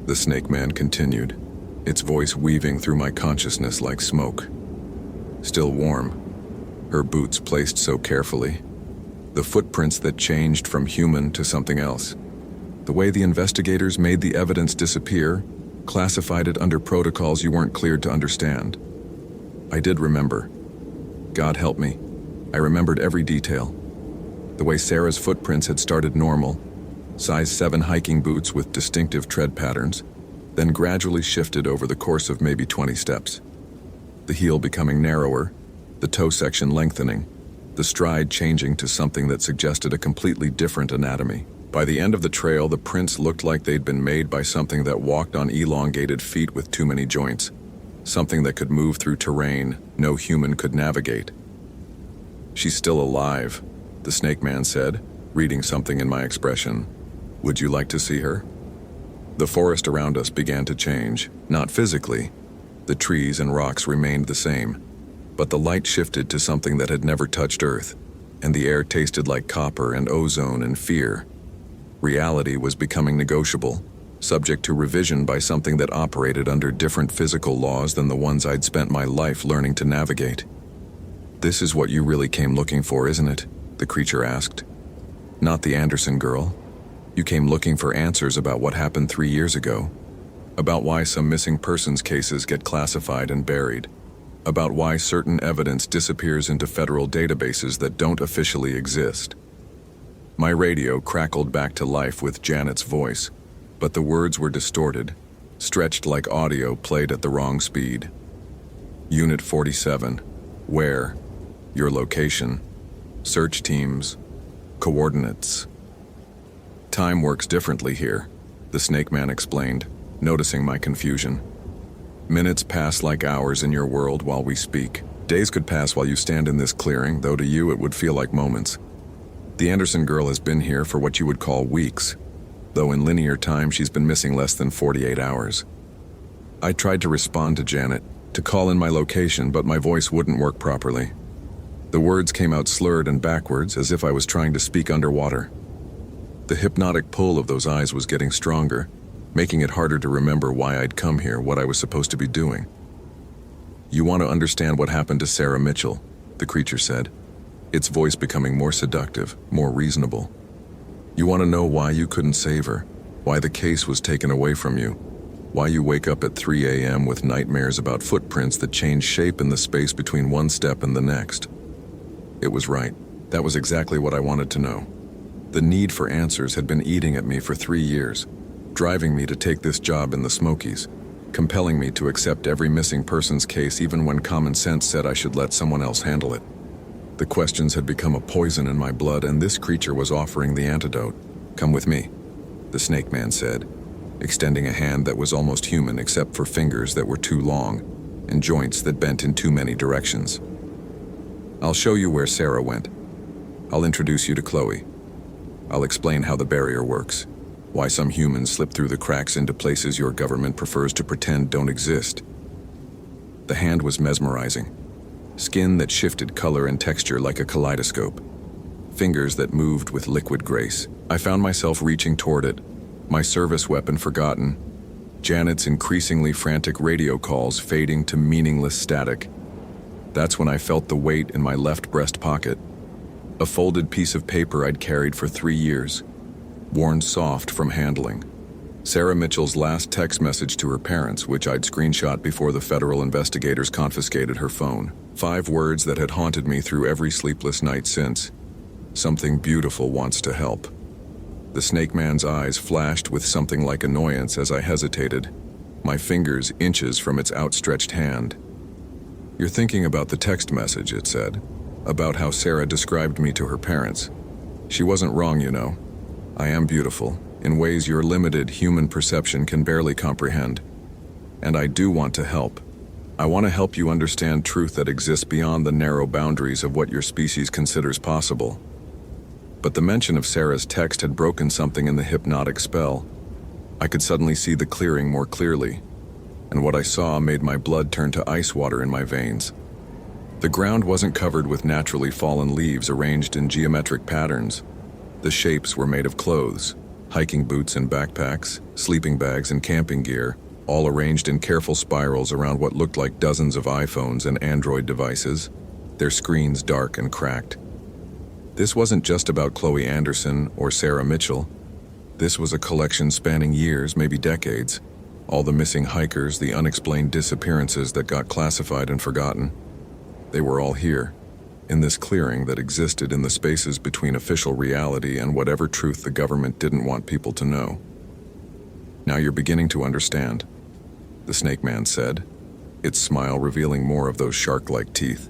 Speaker 1: the snake man continued, its voice weaving through my consciousness like smoke. Still warm, her boots placed so carefully, the footprints that changed from human to something else. The way the investigators made the evidence disappear, classified it under protocols you weren't cleared to understand. I did remember. God help me, I remembered every detail. The way Sarah's footprints had started normal, size 7 hiking boots with distinctive tread patterns, then gradually shifted over the course of maybe 20 steps. The heel becoming narrower, the toe section lengthening, the stride changing to something that suggested a completely different anatomy. By the end of the trail, the prints looked like they'd been made by something that walked on elongated feet with too many joints, something that could move through terrain no human could navigate. "She's still alive," the snake man said, reading something in my expression. "Would you like to see her?" The forest around us began to change, not physically. The trees and rocks remained the same, but the light shifted to something that had never touched Earth, and the air tasted like copper and ozone and fear. Reality was becoming negotiable, subject to revision by something that operated under different physical laws than the ones I'd spent my life learning to navigate. "This is what you really came looking for, isn't it?" the creature asked. "Not the Anderson girl. You came looking for answers about what happened 3 years ago, about why some missing persons cases get classified and buried, about why certain evidence disappears into federal databases that don't officially exist." My radio crackled back to life with Janet's voice, but the words were distorted, stretched like audio played at the wrong speed. "Unit 47, where? Your location, search teams, coordinates." "Time works differently here," the snake man explained, noticing my confusion. "Minutes pass like hours in your world while we speak. Days could pass while you stand in this clearing, though to you it would feel like moments. The Anderson girl has been here for what you would call weeks, though in linear time she's been missing less than 48 hours. I tried to respond to Janet, to call in my location, but my voice wouldn't work properly. The words came out slurred and backwards, as if I was trying to speak underwater. The hypnotic pull of those eyes was getting stronger, making it harder to remember why I'd come here, what I was supposed to be doing. "You want to understand what happened to Sarah Mitchell," the creature said, its voice becoming more seductive, more reasonable. "You want to know why you couldn't save her, why the case was taken away from you, why you wake up at 3 a.m. with nightmares about footprints that change shape in the space between one step and the next." It was right. That was exactly what I wanted to know. The need for answers had been eating at me for 3 years, driving me to take this job in the Smokies, compelling me to accept every missing persons case even when common sense said I should let someone else handle it. The questions had become a poison in my blood, and this creature was offering the antidote. "Come with me," the snake man said, extending a hand that was almost human except for fingers that were too long and joints that bent in too many directions. "I'll show you where Sarah went. I'll introduce you to Khloe. I'll explain how the barrier works, why some humans slip through the cracks into places your government prefers to pretend don't exist." The hand was mesmerizing. Skin that shifted color and texture like a kaleidoscope. Fingers that moved with liquid grace. I found myself reaching toward it, my service weapon forgotten, Janet's increasingly frantic radio calls fading to meaningless static. That's when I felt the weight in my left breast pocket. A folded piece of paper I'd carried for 3 years, worn soft from handling. Sarah Mitchell's last text message to her parents, which I'd screenshot before the federal investigators confiscated her phone. 5 words that had haunted me through every sleepless night since. "Something beautiful wants to help." The snake man's eyes flashed with something like annoyance as I hesitated, my fingers inches from its outstretched hand. You're thinking about the text message, it said, about how Sarah described me to her parents. She wasn't wrong, you know. I am beautiful, in ways your limited human perception can barely comprehend. And I do want to help. I want to help you understand truth that exists beyond the narrow boundaries of what your species considers possible. But the mention of Sarah's text had broken something in the hypnotic spell. I could suddenly see the clearing more clearly, and what I saw made my blood turn to ice water in my veins. The ground wasn't covered with naturally fallen leaves arranged in geometric patterns. The shapes were made of clothes, hiking boots and backpacks, sleeping bags and camping gear, all arranged in careful spirals around what looked like dozens of iPhones and Android devices, their screens dark and cracked. This wasn't just about Khloe Anderson or Sarah Mitchell. This was a collection spanning years, maybe decades. All the missing hikers, the unexplained disappearances that got classified and forgotten. They were all here, in this clearing that existed in the spaces between official reality and whatever truth the government didn't want people to know. Now you're beginning to understand, the Snake Man said, its smile revealing more of those shark-like teeth.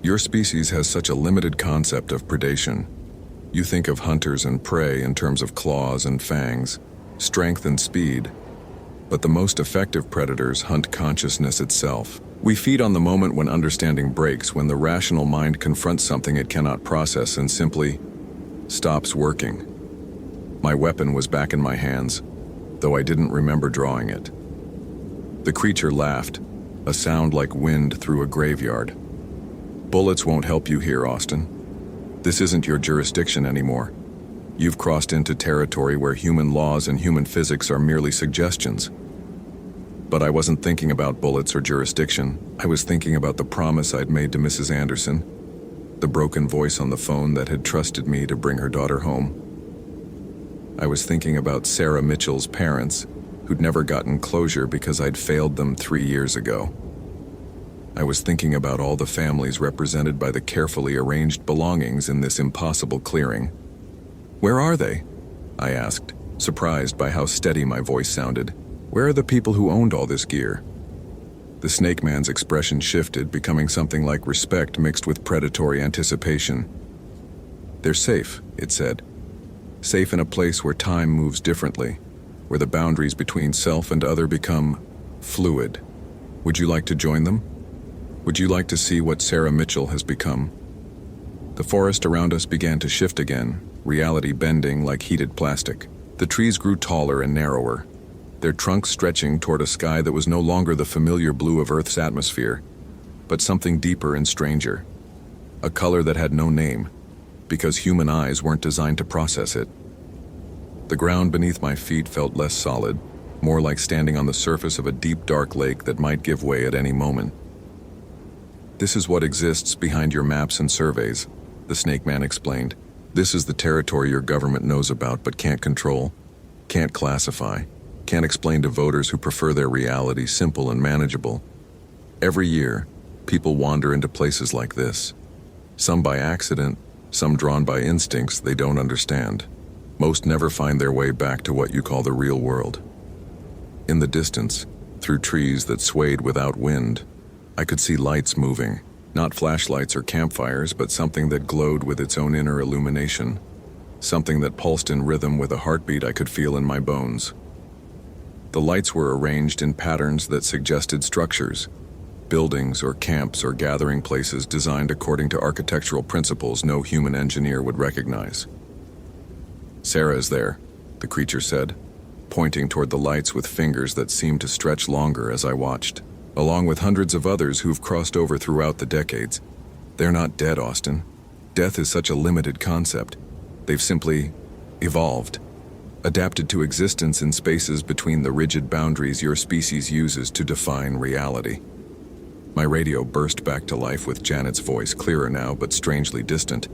Speaker 1: Your species has such a limited concept of predation. You think of hunters and prey in terms of claws and fangs, strength and speed, but the most effective predators hunt consciousness itself. We feed on the moment when understanding breaks, when the rational mind confronts something it cannot process and simply stops working. My weapon was back in my hands, though I didn't remember drawing it. The creature laughed, a sound like wind through a graveyard. Bullets won't help you here, Austin. This isn't your jurisdiction anymore. You've crossed into territory where human laws and human physics are merely suggestions. But I wasn't thinking about bullets or jurisdiction. I was thinking about the promise I'd made to Mrs. Anderson, the broken voice on the phone that had trusted me to bring her daughter home. I was thinking about Sarah Mitchell's parents, who'd never gotten closure because I'd failed them 3 years ago. I was thinking about all the families represented by the carefully arranged belongings in this impossible clearing. Where are they? I asked, surprised by how steady my voice sounded. Where are the people who owned all this gear? The Snake Man's expression shifted, becoming something like respect mixed with predatory anticipation. They're safe, it said. Safe in a place where time moves differently, where the boundaries between self and other become fluid. Would you like to join them? Would you like to see what Sarah Mitchell has become? The forest around us began to shift again, reality bending like heated plastic. The trees grew taller and narrower, their trunks stretching toward a sky that was no longer the familiar blue of Earth's atmosphere, but something deeper and stranger. A color that had no name, because human eyes weren't designed to process it. The ground beneath my feet felt less solid, more like standing on the surface of a deep, dark lake that might give way at any moment. This is what exists behind your maps and surveys, the Snake Man explained. This is the territory your government knows about but can't control, can't classify, can't explain to voters who prefer their reality simple and manageable. Every year, people wander into places like this. Some by accident, some drawn by instincts they don't understand. Most never find their way back to what you call the real world. In the distance, through trees that swayed without wind, I could see lights moving, not flashlights or campfires, but something that glowed with its own inner illumination. Something that pulsed in rhythm with a heartbeat I could feel in my bones. The lights were arranged in patterns that suggested structures, buildings or camps or gathering places designed according to architectural principles no human engineer would recognize. Sarah is there, the creature said, pointing toward the lights with fingers that seemed to stretch longer as I watched, along with hundreds of others who've crossed over throughout the decades. They're not dead, Austin. Death is such a limited concept. They've simply evolved. Adapted to existence in spaces between the rigid boundaries your species uses to define reality. My radio burst back to life with Janet's voice, clearer now but strangely distant.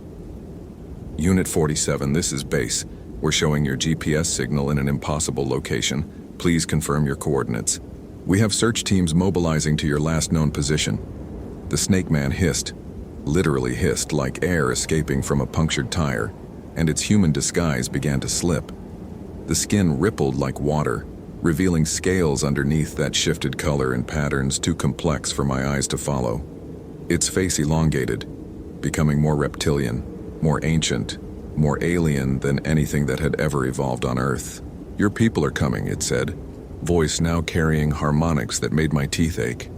Speaker 1: Unit 47, this is base. We're showing your GPS signal in an impossible location. Please confirm your coordinates. We have search teams mobilizing to your last known position. The Snake Man hissed, literally hissed like air escaping from a punctured tire, and its human disguise began to slip. The skin rippled like water, revealing scales underneath that shifted color and patterns too complex for my eyes to follow. Its face elongated, becoming more reptilian, more ancient, more alien than anything that had ever evolved on Earth. "Your people are coming," it said, voice now carrying harmonics that made my teeth ache.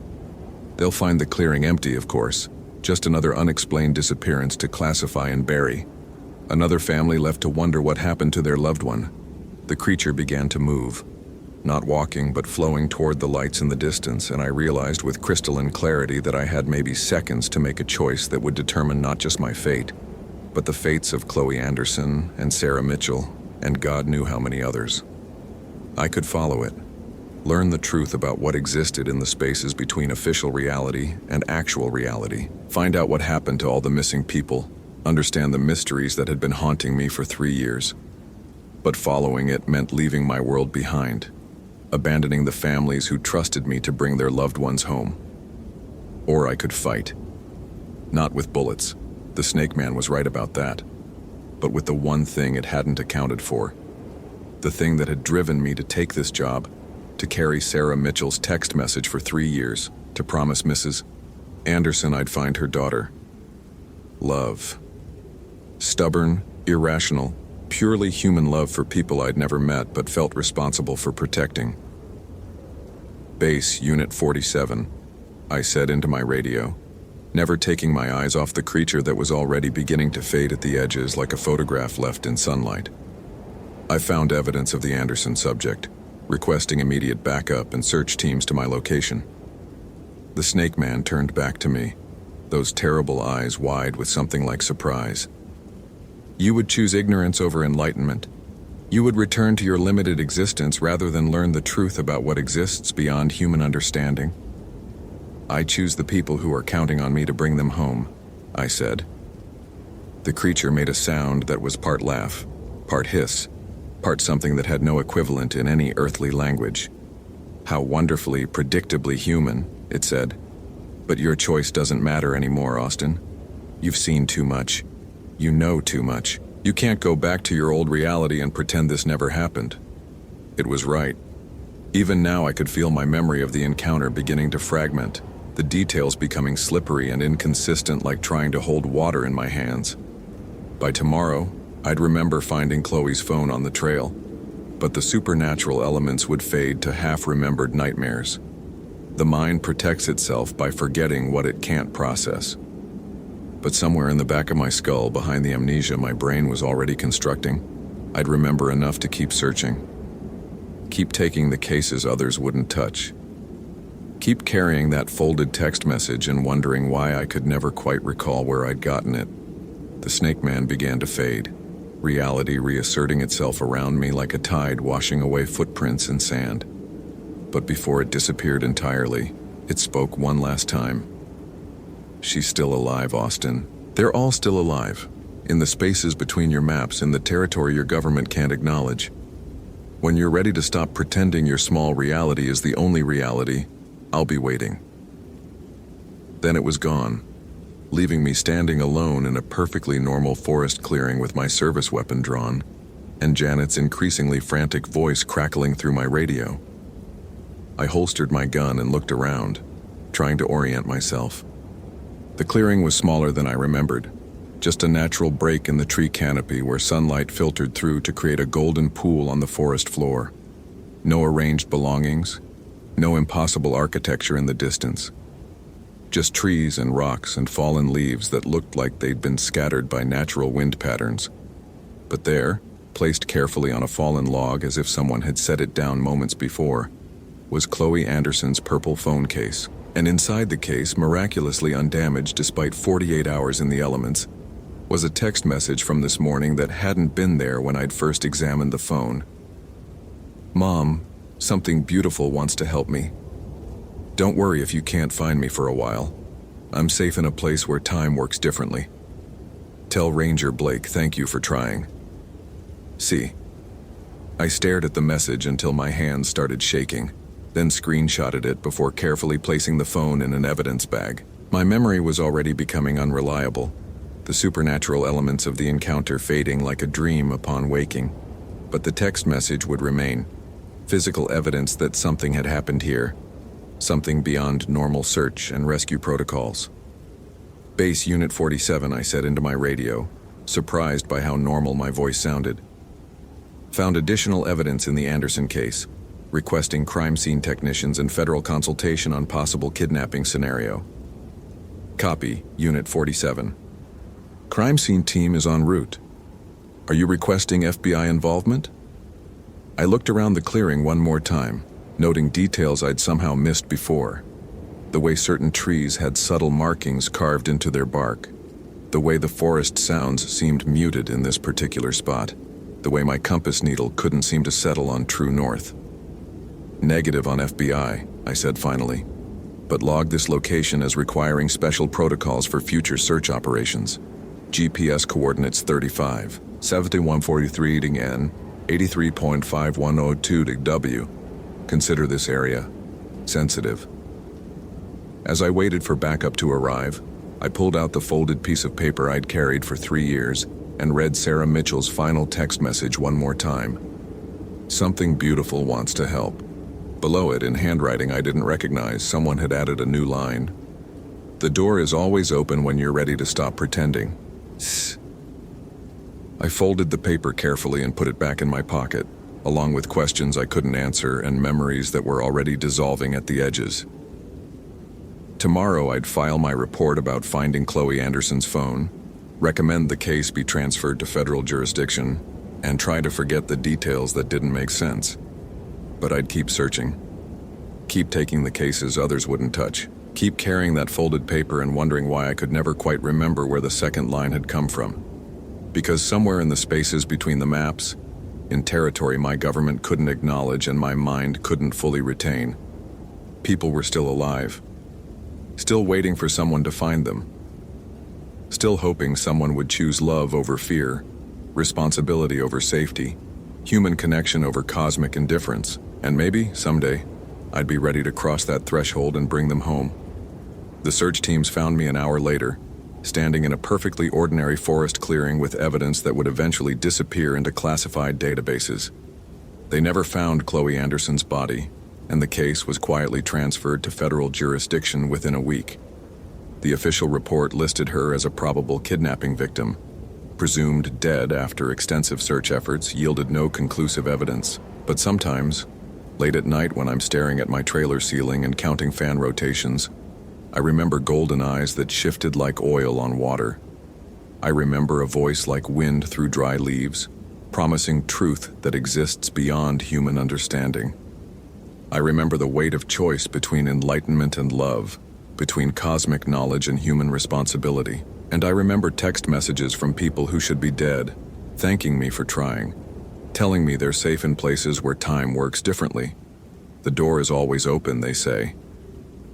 Speaker 1: "They'll find the clearing empty, of course, just another unexplained disappearance to classify and bury. Another family left to wonder what happened to their loved one." The creature began to move, not walking but flowing toward the lights in the distance, and I realized with crystalline clarity that I had maybe seconds to make a choice that would determine not just my fate, but the fates of Khloe Anderson and Sarah Mitchell, and God knew how many others. I could follow it, learn the truth about what existed in the spaces between official reality and actual reality, find out what happened to all the missing people, understand the mysteries that had been haunting me for 3 years. But following it meant leaving my world behind, abandoning the families who trusted me to bring their loved ones home. Or I could fight. Not with bullets, the Snake Man was right about that, but with the one thing it hadn't accounted for. The thing that had driven me to take this job, to carry Sarah Mitchell's text message for 3 years, to promise Mrs. Anderson I'd find her daughter. Love. Stubborn, irrational, purely human love for people I'd never met but felt responsible for protecting. "Base Unit 47, I said into my radio, never taking my eyes off the creature that was already beginning to fade at the edges like a photograph left in sunlight. I found evidence of the Anderson subject, requesting immediate backup and search teams to my location. The Snake Man turned back to me, those terrible eyes wide with something like surprise. "You would choose ignorance over enlightenment. You would return to your limited existence rather than learn the truth about what exists beyond human understanding." "I choose the people who are counting on me to bring them home," I said. The creature made a sound that was part laugh, part hiss, part something that had no equivalent in any earthly language. "How wonderfully, predictably human," it said. "But your choice doesn't matter anymore, Austin. You've seen too much. You know too much. You can't go back to your old reality and pretend this never happened." It was right. Even now I could feel my memory of the encounter beginning to fragment, the details becoming slippery and inconsistent like trying to hold water in my hands. By tomorrow, I'd remember finding Khloe's phone on the trail, but the supernatural elements would fade to half-remembered nightmares. The mind protects itself by forgetting what it can't process. But somewhere in the back of my skull, behind the amnesia my brain was already constructing, I'd remember enough to keep searching. Keep taking the cases others wouldn't touch. Keep carrying that folded text message and wondering why I could never quite recall where I'd gotten it. The Snake Man began to fade, reality reasserting itself around me like a tide washing away footprints in sand. But before it disappeared entirely, it spoke one last time. "She's still alive, Austin. They're all still alive, in the spaces between your maps, in the territory your government can't acknowledge. When you're ready to stop pretending your small reality is the only reality, I'll be waiting." Then it was gone, leaving me standing alone in a perfectly normal forest clearing with my service weapon drawn, and Janet's increasingly frantic voice crackling through my radio. I holstered my gun and looked around, trying to orient myself. The clearing was smaller than I remembered, just a natural break in the tree canopy where sunlight filtered through to create a golden pool on the forest floor. No arranged belongings, no impossible architecture in the distance. Just trees and rocks and fallen leaves that looked like they'd been scattered by natural wind patterns. But there, placed carefully on a fallen log as if someone had set it down moments before, was Khloe Anderson's purple phone case. And inside the case, miraculously undamaged despite 48 hours in the elements, was a text message from this morning that hadn't been there when I'd first examined the phone. "Mom, something beautiful wants to help me. Don't worry if you can't find me for a while. I'm safe in a place where time works differently. Tell Ranger Blake thank you for trying. See." I stared at the message until my hands started shaking, then screenshotted it before carefully placing the phone in an evidence bag. My memory was already becoming unreliable, the supernatural elements of the encounter fading like a dream upon waking, but the text message would remain. Physical evidence that something had happened here, something beyond normal search and rescue protocols. "Base Unit 47," I said into my radio, surprised by how normal my voice sounded. "Found additional evidence in the Anderson case, requesting crime scene technicians and federal consultation on possible kidnapping scenario." "Copy, Unit 47. Crime scene team is en route. Are you requesting FBI involvement?" I looked around the clearing one more time, noting details I'd somehow missed before. The way certain trees had subtle markings carved into their bark. The way the forest sounds seemed muted in this particular spot. The way my compass needle couldn't seem to settle on true north. "Negative on FBI," I said finally, "but log this location as requiring special protocols for future search operations. GPS coordinates 35, 7143 to N, 83.5102 to W. Consider this area sensitive." As I waited for backup to arrive, I pulled out the folded piece of paper I'd carried for 3 years and read Sarah Mitchell's final text message one more time. "Something beautiful wants to help." Below it, in handwriting I didn't recognize, someone had added a new line. "The door is always open when you're ready to stop pretending." Sss. I folded the paper carefully and put it back in my pocket, along with questions I couldn't answer and memories that were already dissolving at the edges. Tomorrow I'd file my report about finding Khloe Anderson's phone, recommend the case be transferred to federal jurisdiction, and try to forget the details that didn't make sense. But I'd keep searching. Keep taking the cases others wouldn't touch. Keep carrying that folded paper and wondering why I could never quite remember where the second line had come from. Because somewhere in the spaces between the maps, in territory my government couldn't acknowledge and my mind couldn't fully retain, people were still alive. Still waiting for someone to find them. Still hoping someone would choose love over fear, responsibility over safety, human connection over cosmic indifference, and maybe, someday, I'd be ready to cross that threshold and bring them home. The search teams found me an hour later, standing in a perfectly ordinary forest clearing with evidence that would eventually disappear into classified databases. They never found Khloe Anderson's body, and the case was quietly transferred to federal jurisdiction within a week. The official report listed her as a probable kidnapping victim, presumed dead after extensive search efforts yielded no conclusive evidence. But sometimes, late at night when I'm staring at my trailer ceiling and counting fan rotations, I remember golden eyes that shifted like oil on water. I remember a voice like wind through dry leaves, promising truth that exists beyond human understanding. I remember the weight of choice between enlightenment and love, between cosmic knowledge and human responsibility. And I remember text messages from people who should be dead, thanking me for trying, telling me they're safe in places where time works differently. The door is always open, they say,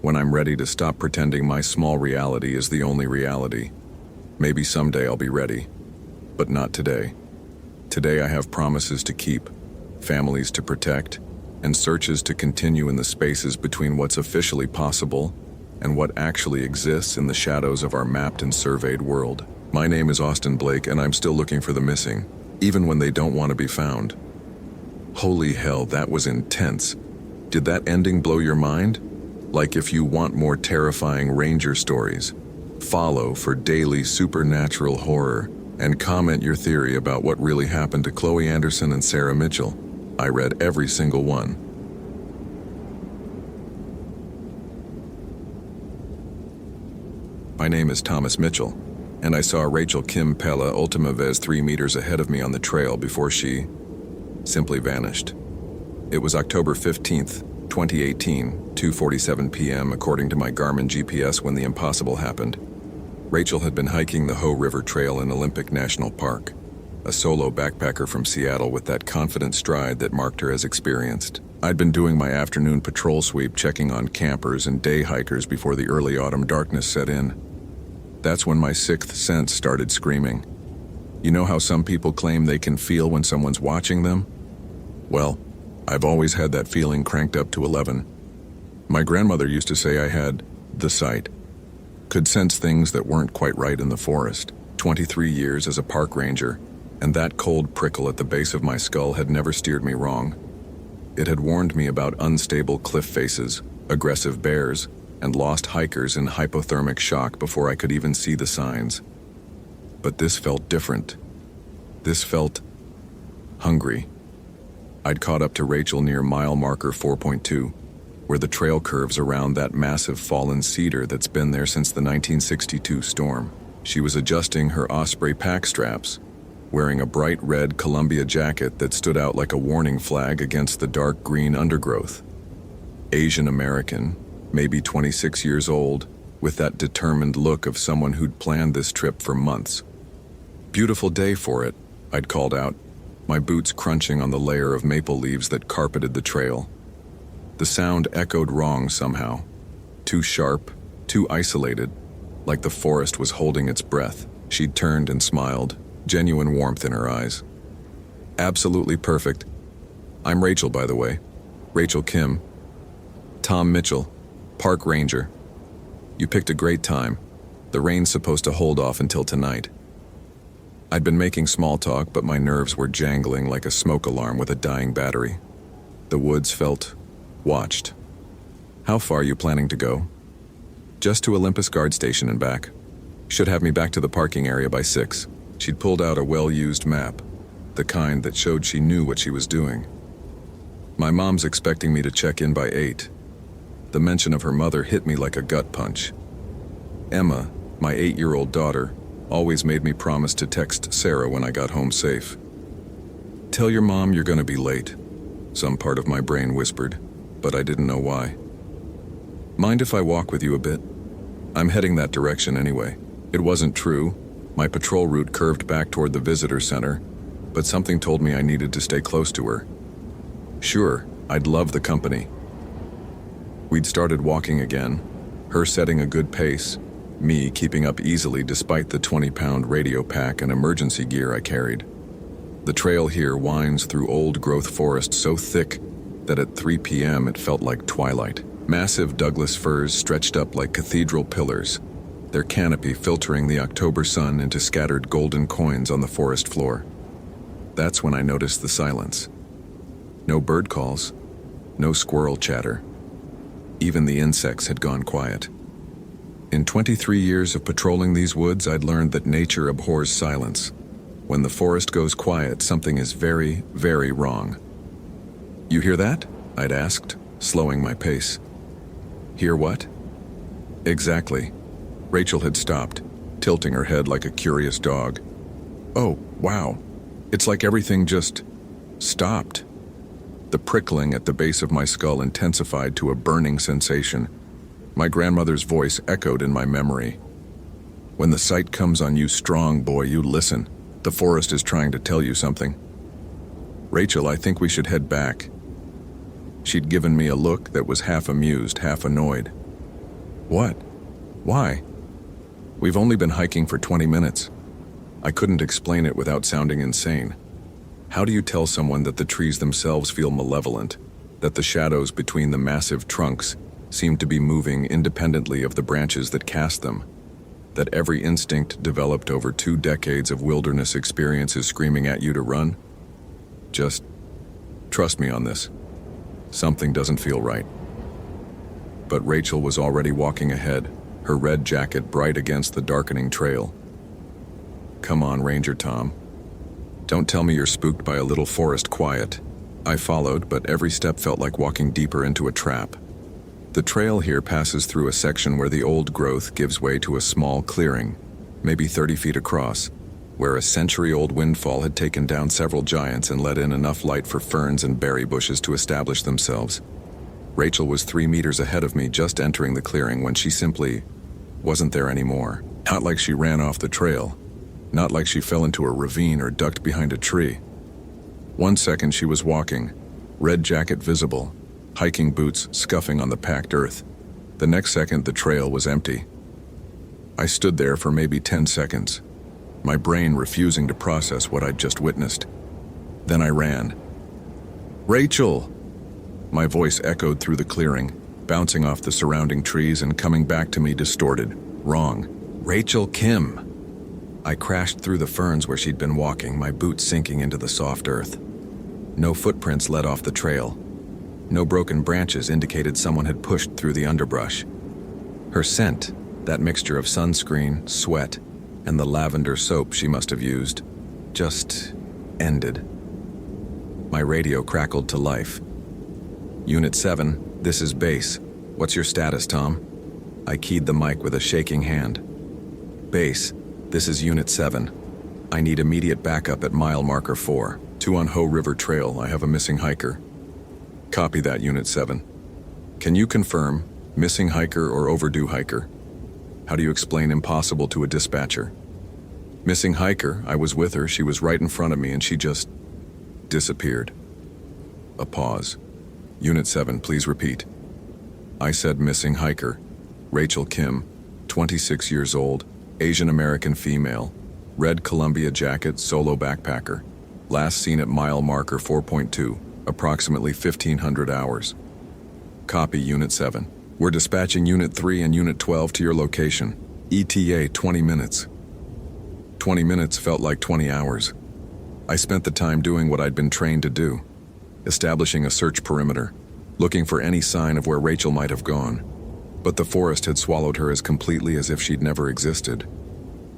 Speaker 1: when I'm ready to stop pretending my small reality is the only reality. Maybe someday I'll be ready, but not today. Today I have promises to keep, families to protect, and searches to continue in the spaces between what's officially possible and what actually exists in the shadows of our mapped and surveyed world. My name is Austin Blake, and I'm still looking for the missing, even when they don't want to be found. Holy hell, that was intense. Did that ending blow your mind? Like, if you want more terrifying Ranger stories, follow for daily supernatural horror and comment your theory about what really happened to Khloe Anderson and Sarah Mitchell. I read every single one. My name is Thomas Mitchell, and I saw Rachel Kim Pella Ultima Vez 3 meters ahead of me on the trail before she simply vanished. It was October 15th, 2018, 2:47 p.m. according to my Garmin GPS when the impossible happened. Rachel had been hiking the Hoh River Trail in Olympic National Park, a solo backpacker from Seattle with that confident stride that marked her as experienced. I'd been doing my afternoon patrol sweep checking on campers and day hikers before the early autumn darkness set in. That's when my sixth sense started screaming. You know how some people claim they can feel when someone's watching them? Well, I've always had that feeling cranked up to 11. My grandmother used to say I had the sight, could sense things that weren't quite right in the forest. 23 years as a park ranger, and that cold prickle at the base of my skull had never steered me wrong. It had warned me about unstable cliff faces, aggressive bears, and lost hikers in hypothermic shock before I could even see the signs. But this felt different. This felt hungry. I'd caught up to Rachel near mile marker 4.2, where the trail curves around that massive fallen cedar that's been there since the 1962 storm. She was adjusting her Osprey pack straps, wearing a bright red Columbia jacket that stood out like a warning flag against the dark green undergrowth. Asian American, maybe 26 years old, with that determined look of someone who'd planned this trip for months. "Beautiful day for it," I'd called out, my boots crunching on the layer of maple leaves that carpeted the trail. The sound echoed wrong somehow. Too sharp, too isolated, like the forest was holding its breath. She'd turned and smiled, genuine warmth in her eyes. "Absolutely perfect. I'm Rachel, by the way. Rachel Kim. Tom Mitchell, park ranger. You picked a great time. The rain's supposed to hold off until tonight." I'd been making small talk, but my nerves were jangling like a smoke alarm with a dying battery. The woods felt watched. "How far are you planning to go?" "Just to Olympus Guard Station and back. Should have me back to the parking area by 6. She'd pulled out a well-used map, the kind that showed she knew what she was doing. "My mom's expecting me to check in by 8. The mention of her mother hit me like a gut punch. Emma, my 8-year-old daughter, always made me promise to text Sarah when I got home safe. "Tell your mom you're gonna be late," some part of my brain whispered, but I didn't know why. "Mind if I walk with you a bit? I'm heading that direction anyway." It wasn't true. My patrol route curved back toward the visitor center, but something told me I needed to stay close to her. Sure, I'd love the company. We'd started walking again, her setting a good pace, me keeping up easily despite the 20-pound radio pack and emergency gear I carried. The trail here winds through old-growth forest so thick that at 3 p.m. it felt like twilight. Massive Douglas firs stretched up like cathedral pillars, their canopy filtering the October sun into scattered golden coins on the forest floor. That's when I noticed the silence. No bird calls, no squirrel chatter. Even the insects had gone quiet. In 23 years of patrolling these woods, I'd learned that nature abhors silence. When the forest goes quiet, something is very, very wrong. "You hear that?" I'd asked, slowing my pace. "Hear what?" Exactly. Rachel had stopped, tilting her head like a curious dog. "Oh, wow. It's like everything just stopped." The prickling at the base of my skull intensified to a burning sensation. My grandmother's voice echoed in my memory. "When the sight comes on you strong, boy, you listen. The forest is trying to tell you something." "Rachel, I think we should head back." She'd given me a look that was half amused, half annoyed. "What? Why?" "We've only been hiking for 20 minutes. I couldn't explain it without sounding insane. How do you tell someone that the trees themselves feel malevolent, that the shadows between the massive trunks seem to be moving independently of the branches that cast them, that every instinct developed over 2 decades of wilderness experience is screaming at you to run? Just trust me on this. Something doesn't feel right." But Rachel was already walking ahead, her red jacket bright against the darkening trail. "Come on, Ranger Tom. Don't tell me you're spooked by a little forest quiet." I followed, but every step felt like walking deeper into a trap. The trail here passes through a section where the old growth gives way to a small clearing, maybe 30 feet across, where a century-old windfall had taken down several giants and let in enough light for ferns and berry bushes to establish themselves. Rachel was 3 meters ahead of me, just entering the clearing, when she simply wasn't there anymore. Not like she ran off the trail. Not like she fell into a ravine or ducked behind a tree. 1 second she was walking, red jacket visible, hiking boots scuffing on the packed earth. The next second the trail was empty. I stood there for maybe 10 seconds, my brain refusing to process what I'd just witnessed. Then I ran. "Rachel!" My voice echoed through the clearing, bouncing off the surrounding trees and coming back to me distorted, wrong. "Rachel Kim!" I crashed through the ferns where she'd been walking, my boots sinking into the soft earth. No footprints led off the trail, No broken branches indicated someone had pushed through the underbrush. Her scent, that mixture of sunscreen, sweat, and the lavender soap she must have used, just ended. My radio crackled to life. Unit 7, this is Base. What's your status, Tom? I keyed the mic with a shaking hand. Base, this is Unit 7. I need immediate backup at mile marker 4. 2 on Ho River Trail. I have a missing hiker. Copy that, Unit 7. Can you confirm, missing hiker or overdue hiker? How do you explain impossible to a dispatcher? Missing hiker, I was with her, she was right in front of me, and she just disappeared. A pause. Unit 7, please repeat. I said missing hiker. Rachel Kim, 26 years old, Asian American female, red Columbia jacket, solo backpacker. Last seen at mile marker 4.2, approximately 1500 hours. Copy, Unit 7. We're dispatching Unit 3 and Unit 12 to your location. ETA 20 minutes. 20 minutes felt like 20 hours. I spent the time doing what I'd been trained to do, establishing a search perimeter, looking for any sign of where Rachel might have gone. But the forest had swallowed her as completely as if she'd never existed.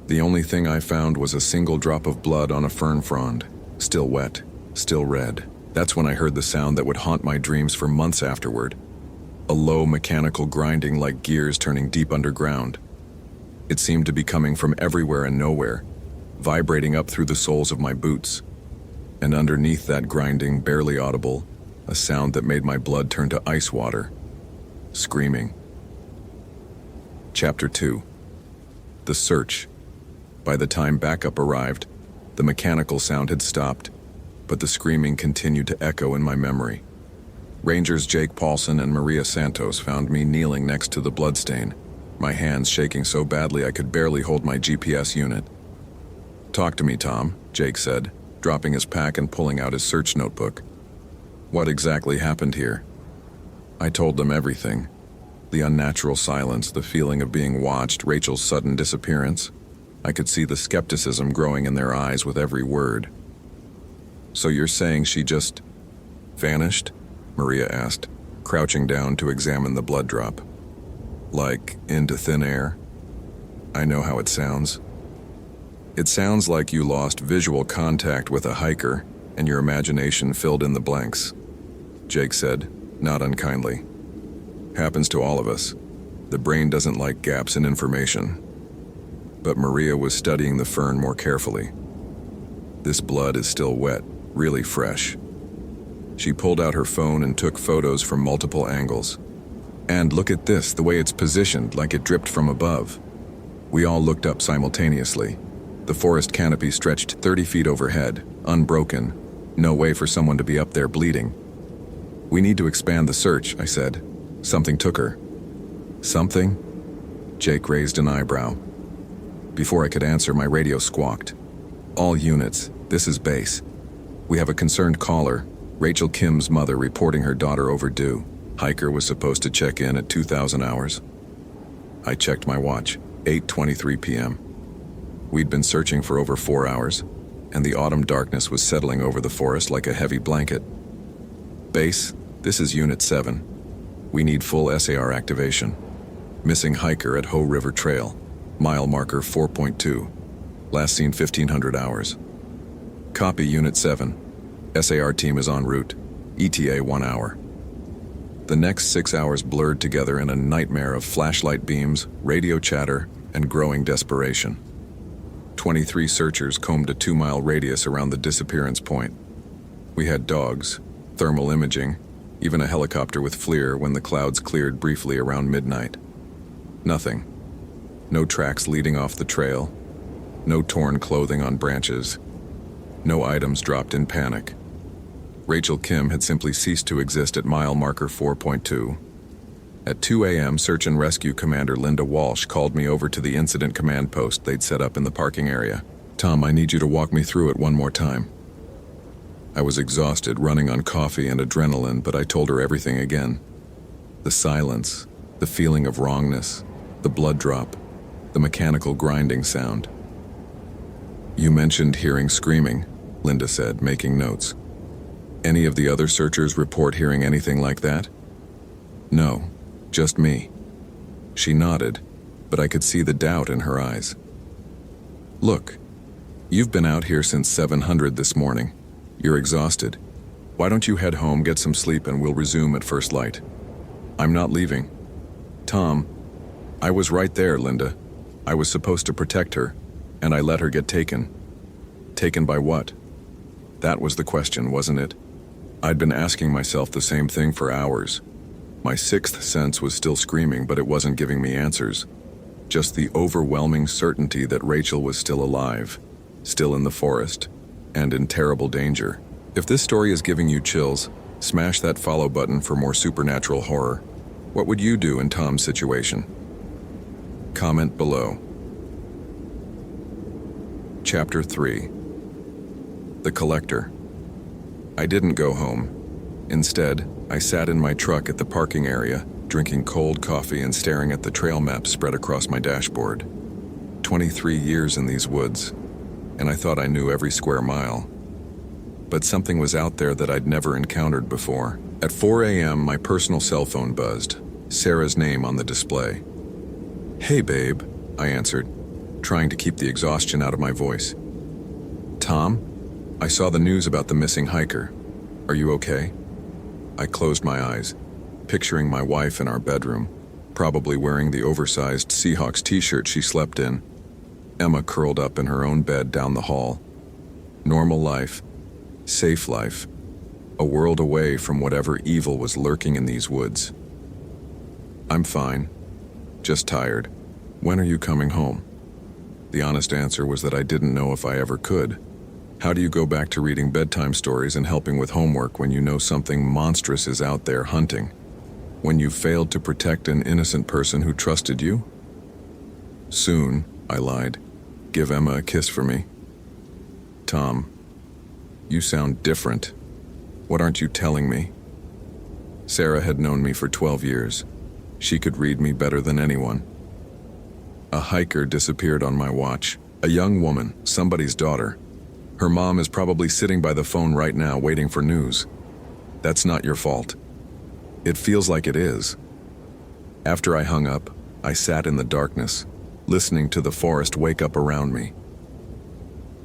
Speaker 1: The only thing I found was a single drop of blood on a fern frond, still wet, still red. That's when I heard the sound that would haunt my dreams for months afterward. A low mechanical grinding like gears turning deep underground. It seemed to be coming from everywhere and nowhere, vibrating up through the soles of my boots. And underneath that grinding, barely audible, a sound that made my blood turn to ice water. Screaming. Chapter 2. The Search. By the time backup arrived, the mechanical sound had stopped, but the screaming continued to echo in my memory. Rangers Jake Paulson and Maria Santos found me kneeling next to the bloodstain, my hands shaking so badly I could barely hold my GPS unit. Talk to me, Tom, Jake said, dropping his pack and pulling out his search notebook. What exactly happened here? I told them everything. The unnatural silence, the feeling of being watched, Rachel's sudden disappearance. I could see the skepticism growing in their eyes with every word. So you're saying she just vanished? Maria asked, crouching down to examine the blood drop. Like into thin air? I know how it sounds. It sounds like you lost visual contact with a hiker and your imagination filled in the blanks, Jake said, not unkindly. Happens to all of us. The brain doesn't like gaps in information. But Maria was studying the fern more carefully. This blood is still wet, really fresh. She pulled out her phone and took photos from multiple angles. And look at this, the way it's positioned, like it dripped from above. We all looked up simultaneously. The forest canopy stretched 30 feet overhead, unbroken. No way for someone to be up there bleeding. We need to expand the search, I said. Something took her. Something? Jake raised an eyebrow. Before I could answer, my radio squawked. All units, this is Base. We have a concerned caller, Rachel Kim's mother, reporting her daughter overdue. Hiker was supposed to check in at 2000 hours. I checked my watch, 8:23 p.m. We'd been searching for over 4 hours, and the autumn darkness was settling over the forest like a heavy blanket. Base, this is Unit 7. We need full SAR activation. Missing hiker at Ho River Trail, mile marker 4.2. Last seen 1500 hours. Copy, Unit 7. SAR team is en route. ETA 1 hour. The next 6 hours blurred together in a nightmare of flashlight beams, radio chatter, and growing desperation. 23 searchers combed a 2-mile radius around the disappearance point. We had dogs, thermal imaging, even a helicopter with FLIR when the clouds cleared briefly around midnight. Nothing. No tracks leading off the trail. No torn clothing on branches. No items dropped in panic. Rachel Kim had simply ceased to exist at mile marker 4.2. At 2 a.m., Search and Rescue Commander Linda Walsh called me over to the incident command post they'd set up in the parking area. Tom, I need you to walk me through it one more time. I was exhausted, running on coffee and adrenaline, but I told her everything again. The silence, the feeling of wrongness, the blood drop, the mechanical grinding sound. You mentioned hearing screaming, Linda said, making notes. Any of the other searchers report hearing anything like that? No, just me. She nodded, but I could see the doubt in her eyes. Look, you've been out here since 700 this morning. You're exhausted. Why don't you head home, get some sleep, and we'll resume at first light? I'm not leaving. Tom, I was right there, Linda. I was supposed to protect her, and I let her get taken. Taken by what? That was the question, wasn't it? I'd been asking myself the same thing for hours. My sixth sense was still screaming, but it wasn't giving me answers. Just the overwhelming certainty that Rachel was still alive, still in the forest, and in terrible danger. If this story is giving you chills, smash that follow button for more supernatural horror. What would you do in Tom's situation? Comment below. Chapter 3. The Collector. I didn't go home. Instead, I sat in my truck at the parking area, drinking cold coffee and staring at the trail map spread across my dashboard. 23 years in these woods, and I thought I knew every square mile. But something was out there that I'd never encountered before. At 4 a.m., my personal cell phone buzzed, Sarah's name on the display. "Hey, babe," I answered, trying to keep the exhaustion out of my voice. "Tom, I saw the news about the missing hiker. Are you okay?" I closed my eyes, picturing my wife in our bedroom, probably wearing the oversized Seahawks t-shirt she slept in. Emma curled up in her own bed down the hall. Normal life, safe life, a world away from whatever evil was lurking in these woods. "I'm fine, just tired. When are you coming home?" The honest answer was that I didn't know if I ever could. How do you go back to reading bedtime stories and helping with homework when you know something monstrous is out there hunting? When you failed to protect an innocent person who trusted you? "Soon," I lied. "Give Emma a kiss for me." "Tom, you sound different. What aren't you telling me?" Sarah had known me for 12 years. She could read me better than anyone. A hiker disappeared on my watch. A young woman, somebody's daughter. Her mom is probably sitting by the phone right now waiting for news. That's not your fault. It feels like it is. After I hung up, I sat in the darkness, listening to the forest wake up around me.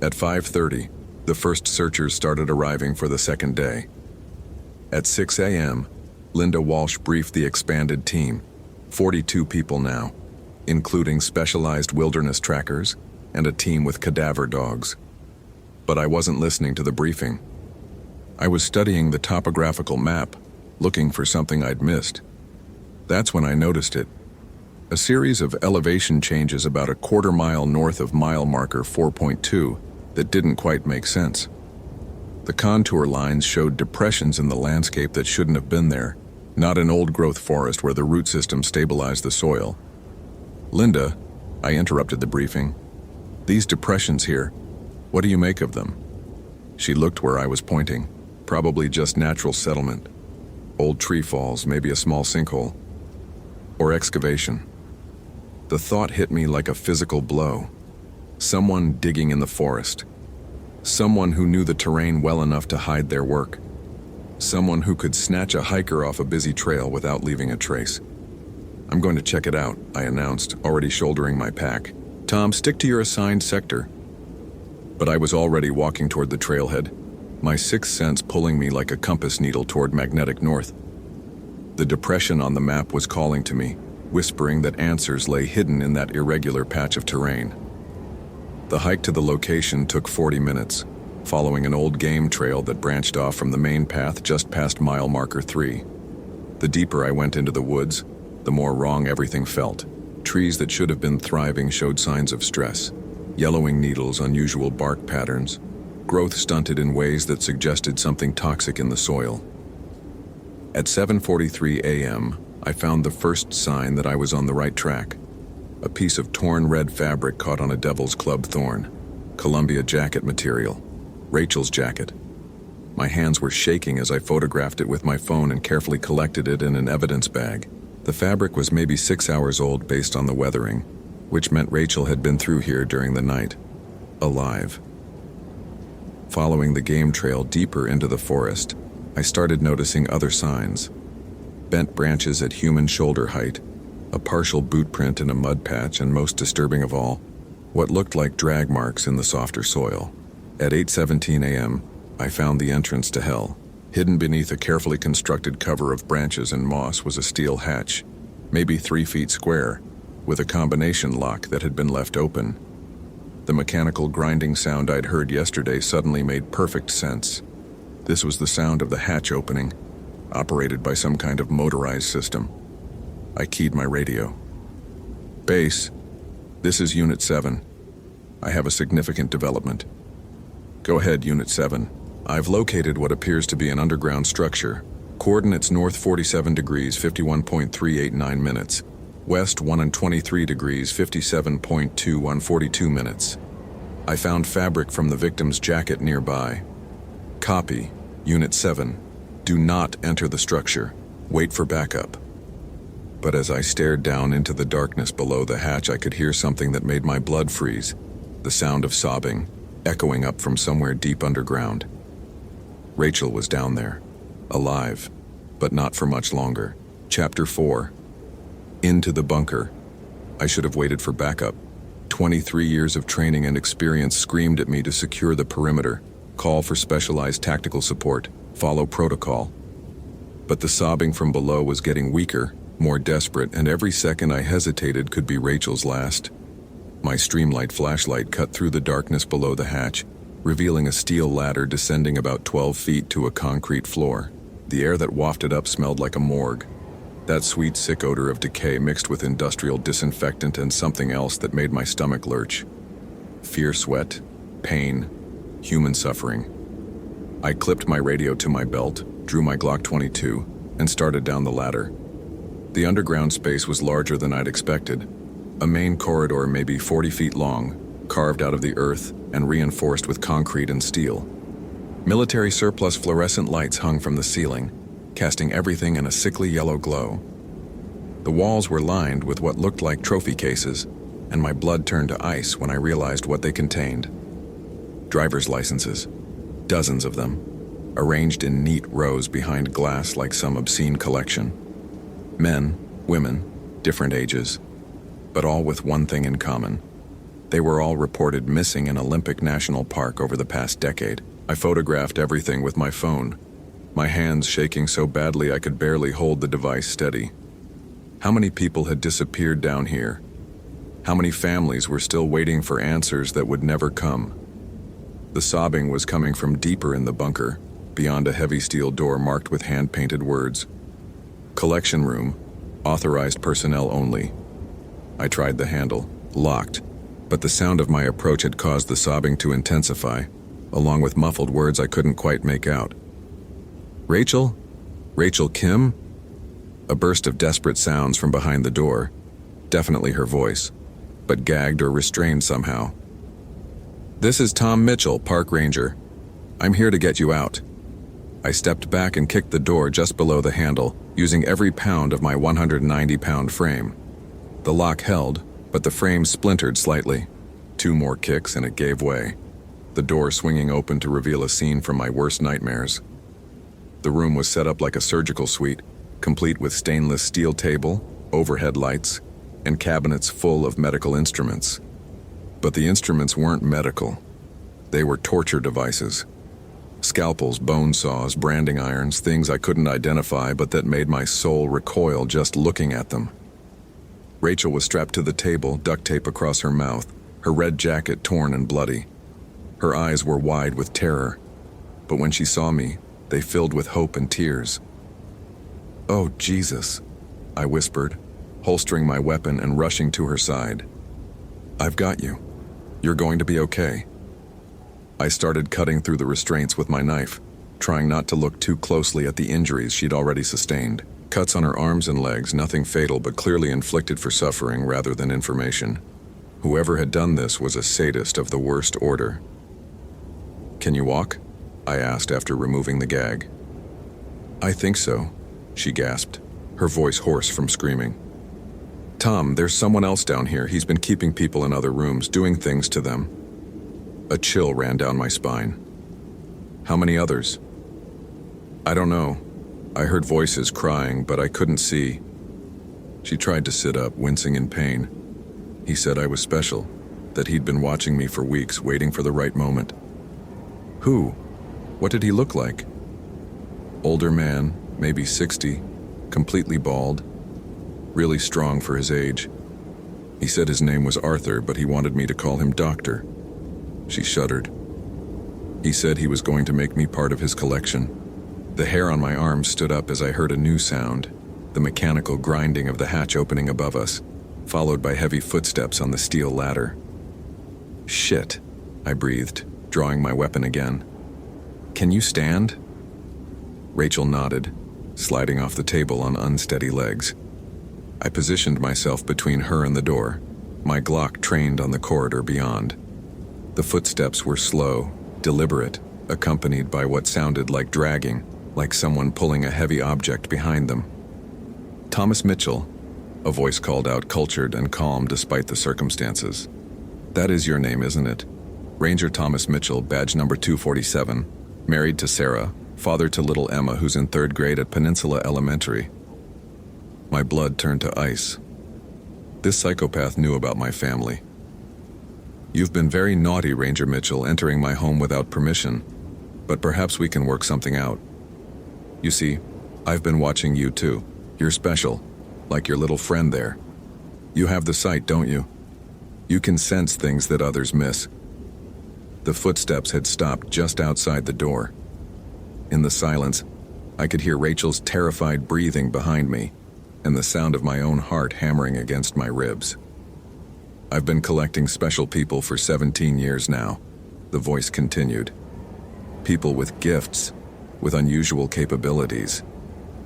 Speaker 1: At 5:30, the first searchers started arriving for the second day. At 6 a.m., Linda Walsh briefed the expanded team, 42 people now, including specialized wilderness trackers and a team with cadaver dogs. But I wasn't listening to the briefing. I was studying the topographical map, looking for something I'd missed. That's when I noticed it. A series of elevation changes about a quarter mile north of mile marker 4.2 that didn't quite make sense. The contour lines showed depressions in the landscape that shouldn't have been there, not an old-growth forest where the root system stabilized the soil. "Linda," I interrupted the briefing, "these depressions here, what do you make of them?" She looked where I was pointing. Probably just natural settlement. Old tree falls, maybe a small sinkhole. Or excavation. The thought hit me like a physical blow. Someone digging in the forest. Someone who knew the terrain well enough to hide their work. Someone who could snatch a hiker off a busy trail without leaving a trace. "I'm going to check it out," I announced, already shouldering my pack. "Tom, stick to your assigned sector." But I was already walking toward the trailhead, my sixth sense pulling me like a compass needle toward magnetic north. The depression on the map was calling to me, whispering that answers lay hidden in that irregular patch of terrain. The hike to the location took 40 minutes, following an old game trail that branched off from the main path just past mile marker 3. The deeper I went into the woods, the more wrong everything felt. Trees that should have been thriving showed signs of stress. Yellowing needles, unusual bark patterns, growth stunted in ways that suggested something toxic in the soil. At 7:43 a.m., I found the first sign that I was on the right track. A piece of torn red fabric caught on a devil's club thorn. Columbia jacket material. Rachel's jacket. My hands were shaking as I photographed it with my phone and carefully collected it in an evidence bag. The fabric was maybe 6 hours old based on the weathering, which meant Rachel had been through here during the night, alive. Following the game trail deeper into the forest, I started noticing other signs. Bent branches at human shoulder height, a partial boot print in a mud patch, and most disturbing of all, what looked like drag marks in the softer soil. At 8:17 a.m., I found the entrance to hell. Hidden beneath a carefully constructed cover of branches and moss was a steel hatch, maybe 3 feet square, with a combination lock that had been left open. The mechanical grinding sound I'd heard yesterday suddenly made perfect sense. This was the sound of the hatch opening, operated by some kind of motorized system. I keyed my radio. "Base, this is Unit 7. I have a significant development." "Go ahead, Unit 7. I've located what appears to be an underground structure. Coordinates north 47 degrees, 51.389 minutes. West 123 degrees, 57.2142 minutes. I found fabric from the victim's jacket nearby. Copy, Unit 7. Do not enter the structure. Wait for backup." But as I stared down into the darkness below the hatch, I could hear something that made my blood freeze. The sound of sobbing, echoing up from somewhere deep underground. Rachel was down there, alive, but not for much longer. Chapter 4. Into the bunker. I should have waited for backup. 23 years of training and experience screamed at me to secure the perimeter, call for specialized tactical support, follow protocol. But the sobbing from below was getting weaker, more desperate, and every second I hesitated could be Rachel's last. My streamlight flashlight cut through the darkness below the hatch, revealing a steel ladder descending about 12 feet to a concrete floor. The air that wafted up smelled like a morgue. That sweet, sick odor of decay mixed with industrial disinfectant and something else that made my stomach lurch. Fear, sweat, pain, human suffering. I clipped my radio to my belt, drew my Glock 22, and started down the ladder. The underground space was larger than I'd expected. A main corridor maybe 40 feet long, carved out of the earth and reinforced with concrete and steel. Military surplus fluorescent lights hung from the ceiling, casting everything in a sickly yellow glow. The walls were lined with what looked like trophy cases, and my blood turned to ice when I realized what they contained. Driver's licenses, dozens of them, arranged in neat rows behind glass like some obscene collection. Men, women, different ages, but all with one thing in common. They were all reported missing in Olympic National Park over the past decade. I photographed everything with my phone, my hands shaking so badly I could barely hold the device steady. How many people had disappeared down here? How many families were still waiting for answers that would never come? The sobbing was coming from deeper in the bunker, beyond a heavy steel door marked with hand-painted words. "Collection room, authorized personnel only." I tried the handle, locked, but the sound of my approach had caused the sobbing to intensify, along with muffled words I couldn't quite make out. "Rachel? Rachel Kim?" A burst of desperate sounds from behind the door, definitely her voice, but gagged or restrained somehow. "This is Tom Mitchell, park ranger. I'm here to get you out." I stepped back and kicked the door just below the handle, using every pound of my 190-pound frame. The lock held, but the frame splintered slightly. 2 more kicks and it gave way, the door swinging open to reveal a scene from my worst nightmares. The room was set up like a surgical suite, complete with stainless steel table, overhead lights, and cabinets full of medical instruments. But the instruments weren't medical. They were torture devices. Scalpels, bone saws, branding irons, things I couldn't identify but that made my soul recoil just looking at them. Rachel was strapped to the table, duct tape across her mouth, her red jacket torn and bloody. Her eyes were wide with terror, but when she saw me, they filled with hope and tears. "Oh, Jesus," I whispered, holstering my weapon and rushing to her side. "I've got you. You're going to be okay." I started cutting through the restraints with my knife, trying not to look too closely at the injuries she'd already sustained. Cuts on her arms and legs, nothing fatal but clearly inflicted for suffering rather than information. Whoever had done this was a sadist of the worst order. "Can you walk?" I asked after removing the gag. "I think so," she gasped, her voice hoarse from screaming. "Tom, there's someone else down here. He's been keeping people in other rooms, doing things to them." A chill ran down my spine. "How many others?" I don't know. I heard voices crying, but I couldn't see. She tried to sit up, wincing in pain. He said I was special, that he'd been watching me for weeks, waiting for the right moment. Who? What did he look like? Older man, maybe 60, completely bald, really strong for his age. He said his name was Arthur, but he wanted me to call him Doctor. She shuddered. He said he was going to make me part of his collection. The hair on my arm stood up as I heard a new sound, the mechanical grinding of the hatch opening above us, followed by heavy footsteps on the steel ladder. Shit, I breathed, drawing my weapon again. Can you stand? Rachel nodded, sliding off the table on unsteady legs. I positioned myself between her and the door, my Glock trained on the corridor beyond. The footsteps were slow, deliberate, accompanied by what sounded like dragging, like someone pulling a heavy object behind them. Thomas Mitchell, a voice called out, cultured and calm despite the circumstances. That is your name, isn't it? Ranger Thomas Mitchell, badge number 247, married to Sarah, father to little Emma, who's in 3rd grade at Peninsula Elementary. My blood turned to ice. This psychopath knew about my family. You've been very naughty, Ranger Mitchell, entering my home without permission, but perhaps we can work something out. You see, I've been watching you too. You're special, like your little friend there. You have the sight, don't you? You can sense things that others miss. The footsteps had stopped just outside the door. In the silence, I could hear Rachel's terrified breathing behind me, and the sound of my own heart hammering against my ribs. I've been collecting special people for 17 years now, the voice continued. People with gifts, with unusual capabilities.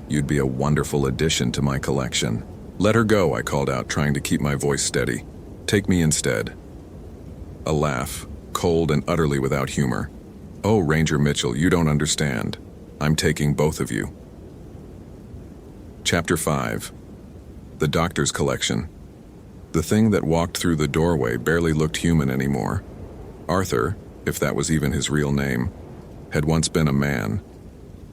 Speaker 1: You'd be a wonderful addition to my collection. Let her go, I called out, trying to keep my voice steady. Take me instead. A laugh, cold and utterly without humor. Oh, Ranger Mitchell, you don't understand. I'm taking both of you. Chapter 5. The Doctor's Collection. The thing that walked through the doorway barely looked human anymore. Arthur, if that was even his real name, had once been a man,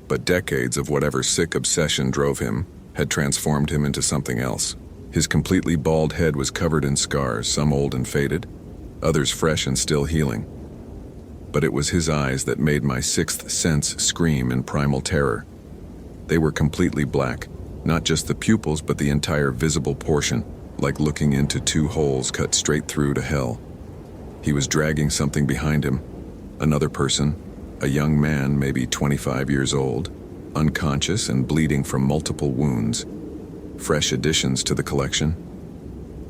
Speaker 1: but decades of whatever sick obsession drove him had transformed him into something else. His completely bald head was covered in scars, some old and faded, others fresh and still healing. But it was his eyes that made my sixth sense scream in primal terror. They were completely black, not just the pupils but the entire visible portion, like looking into two holes cut straight through to hell. He was dragging something behind him, another person, a young man maybe 25 years old, unconscious and bleeding from multiple wounds. Fresh additions to the collection.